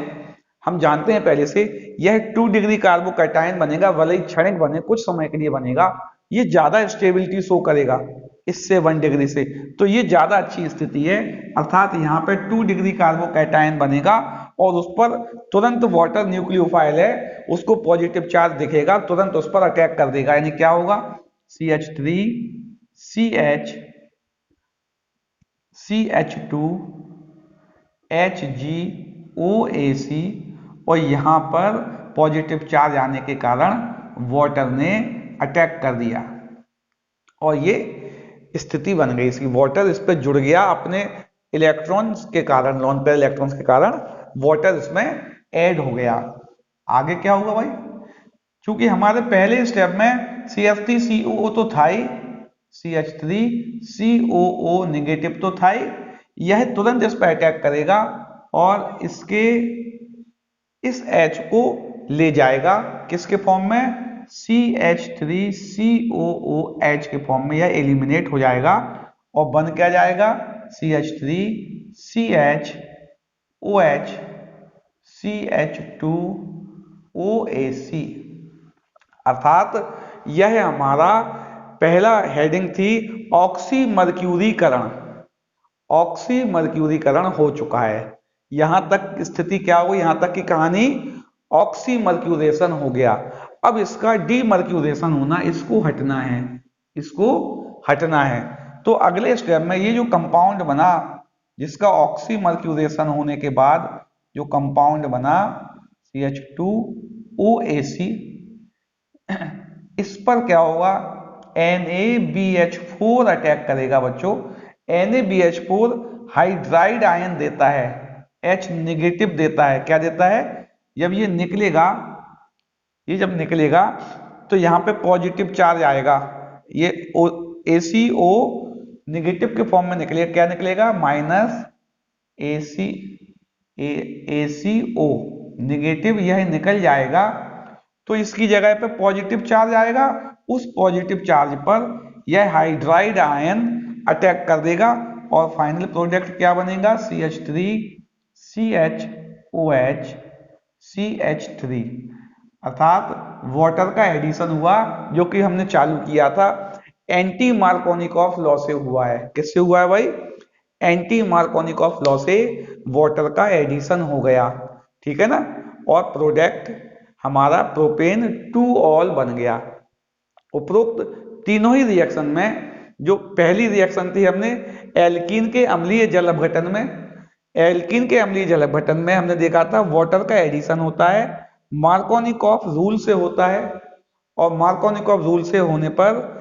हम जानते हैं पहले से, यह 2 डिग्री कार्बोकैटायन बनेगा, भले ही क्षणिक बने, कुछ समय के लिए बनेगा, ये ज्यादा स्टेबिलिटी शो करेगा इससे 1 डिग्री से, तो ये ज्यादा अच्छी स्थिति है। अर्थात यहाँ पे 2 डिग्री कार्बोकैटायन बनेगा और उस पर तुरंत वाटर न्यूक्लियोफाइल है, उसको पॉजिटिव चार्ज दिखेगा, तुरंत उस पर अटैक कर देगा। यानी क्या होगा, CH3 CH CH2 HgOAC, और यहां पर पॉजिटिव चार्ज आने के कारण वाटर ने अटैक कर दिया और ये स्थिति बन गई इसकी। वाटर इस पर जुड़ गया अपने इलेक्ट्रॉन्स के कारण, लोन पेयर इलेक्ट्रॉन्स के कारण वाटर इसमें ऐड हो गया। आगे क्या होगा भाई, क्योंकि हमारे पहले स्टेप में CH3COO तो था ही, CH3COO नेगेटिव तो था ही, यह तुरंत इस पर अटैक करेगा और इसके इस H को ले जाएगा किसके फॉर्म में, CH3COOH के फॉर्म में, यह एलिमिनेट हो जाएगा और बन क्या जाएगा, CH3CHOH CH2OAC। अर्थात यह हमारा पहला हेडिंग थी, ऑक्सीमर्क्यूरीकरण। ऑक्सीमर्क्यूरीकरण हो चुका है। यहां तक स्थिति क्या हो, यहां तक की कहानी ऑक्सीमर्क्यूरेशन हो गया। अब इसका डीमर्क्यूरेशन होना, इसको हटना है, इसको हटना है। तो अगले स्टेप में ये जो कंपाउंड बना, जिसका ऑक्सीमर्क्यूरेशन होने के बाद जो कंपाउंड बना CH2OAC, इस पर क्या होगा, NaBH4 अटैक करेगा बच्चों। NaBH4 हाइड्राइड आयन देता है, H नेगेटिव देता है। क्या देता है, जब ये निकलेगा, ये जब निकलेगा तो यहाँ पे पॉजिटिव चार्ज आएगा, ये ACO नेगेटिव के फॉर्म में निकलेगा। क्या निकलेगा, ACO नेगेटिव, यह निकल जाएगा तो इसकी जगह पे पॉजिटिव चार्ज आएगा। उस पॉजिटिव चार्ज पर यह हाइड्राइड आयन अटैक कर देगा और फाइनल प्रोडक्ट क्या बनेगा, CH3 CHOH CH3। अर्थात वाटर का एडिशन हुआ, जो कि हमने चालू किया था, एंटी मार्कोनिकॉफ लॉ से हुआ है। किससे हुआ है भाई, एंटी मार्कोनिकॉफ लॉ से वाटर का एडिशन हो गया, ठीक है ना। और प्रोडक्ट हमारा प्रोपेन 2ऑल बन गया। उपरोक्त तीनों ही रिएक्शन में, जो पहली रिएक्शन थी हमने एल्कीन के अम्लीय जल अपघटन में, एल्कीन के अम्लीय जल अपघटन में हमने देखा था वाटर का एडिशन होता है, मार्कोनिकॉफ रूल से होता है, और मार्कोनिकॉफ रूल से होने पर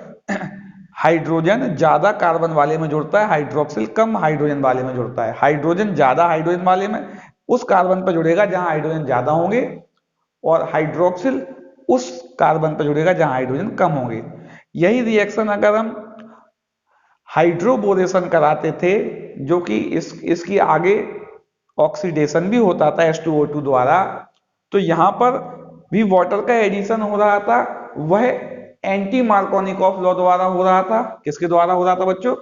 हाइड्रोजन ज्यादा कार्बन वाले में जुड़ता है, हाइड्रोक्सिल कम हाइड्रोजन वाले में जुड़ता है। हाइड्रोजन ज्यादा हाइड्रोजन वाले में उस कार्बन पर जुड़ेगा जहां हाइड्रोजन ज्यादा होंगे, और हाइड्रोक्सिल उस कार्बन पर जुड़ेगा जहां हाइड्रोजन कम होंगे। यही रिएक्शन अगर हम हाइड्रोबोरेशन कराते थे, जो कि इसकी आगे ऑक्सीडेशन भी होता था H2O2 द्वारा, तो यहां पर भी वाटर का एडिशन हो रहा था, वह एंटी मार्कोनिकॉफ लॉ द्वारा हो रहा था। किसके द्वारा हो रहा था बच्चों,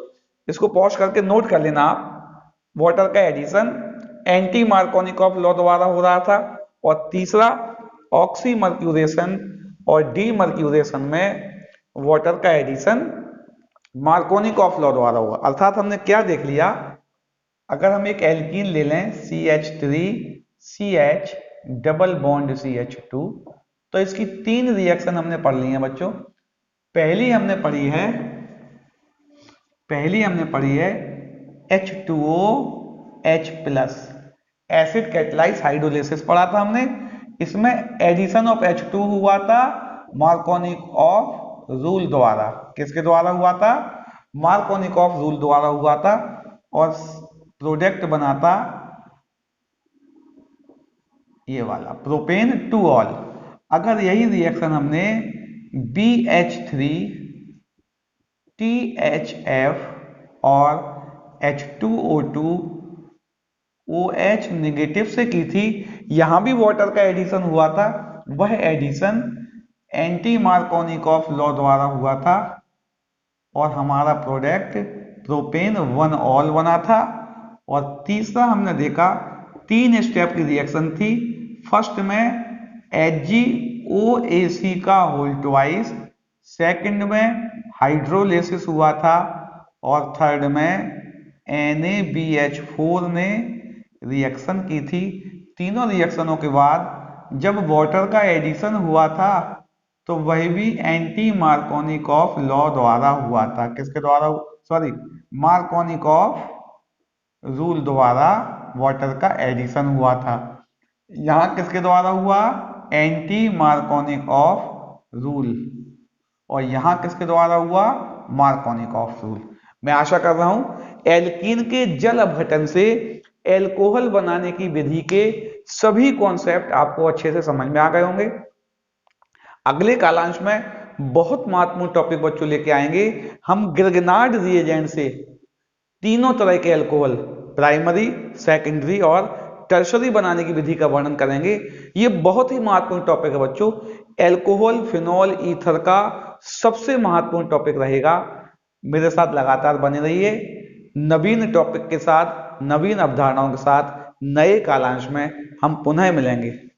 इसको पॉज करके नोट कर लेना आप, वाटर का एडिशन एंटी मार्कोनिकॉफ लॉ द्वारा हो रहा था। और तीसरा ऑक्सीमर्क्यूरेशन और डीमर्क्यूरेशन में वाटर का एडिशन मार्कोनिकॉफ लॉ द्वारा हुआ। अर्थात हमने क्या देख लिया, अगर हम एक एल्कीन ले लें CH3CH डबल बॉन्ड CH2, तो इसकी 3 रिएक्शन हमने पढ़ ली हैं बच्चों। पहली हमने पढ़ी है H2OH plus, acid catalyse hydrolysis पढ़ा था हमने। इसमें एडिशन ऑफ H2 हुआ था मार्कोनिकॉफ रूल द्वारा। किसके द्वारा हुआ था? मार्कोनिकॉफ रूल द्वारा हुआ था। और प्रोडक्ट बना था ये वाला प्रोपेन टू ऑल। अगर यही रिएक्शन हमने BH3 THF और H2O2 OH नेगेटिव से की थी, यहां भी वाटर का एडिशन हुआ था। वह एडिशन एंटी मार्कोनिकॉफ लॉ द्वारा हुआ था और हमारा प्रोडक्ट प्रोपेन 1 ऑल बना था। और तीसरा हमने देखा 3 स्टेप की रिएक्शन थी। फर्स्ट में HgOAc का होल ट्वाइस, सेकंड में हाइड्रोलिसिस हुआ था और थर्ड में NaBH4 ने रिएक्शन की थी। तीनों रिएक्शनों के बाद जब वाटर का एडिशन हुआ था तो वह भी एंटी मार्कोनिकॉफ लॉ द्वारा हुआ था। किसके द्वारा? सॉरी, मार्कोनिकॉफ रूल द्वारा वाटर का एडिशन हुआ था। यहां किसके द्वारा हुआ? Anti Markovnikov rule. और यहां किसके द्वारा हुआ? Markovnikov rule. मैं आशा कर रहा हूं एल्कीन के जल अपघटन से एल्कोहल बनाने की विधि के सभी कॉन्सेप्ट आपको अच्छे से समझ में आ गए होंगे। अगले कालांश में बहुत महत्वपूर्ण टॉपिक बच्चों लेके आएंगे। हम ग्रिग्नार्ड रिएजेंट से तीनों तरह के एल्कोहल, प्राइमरी, सेकेंडरी और टर्शरी बनाने की विधि का वर्णन करेंगे। ये बहुत ही महत्वपूर्ण टॉपिक है बच्चों। एल्कोहल, फिनॉल, ईथर का सबसे महत्वपूर्ण टॉपिक रहेगा। मेरे साथ लगातार बने रहिए। नवीन टॉपिक के साथ, नवीन अवधारणाओं के साथ नए कालांश में हम पुनः मिलेंगे।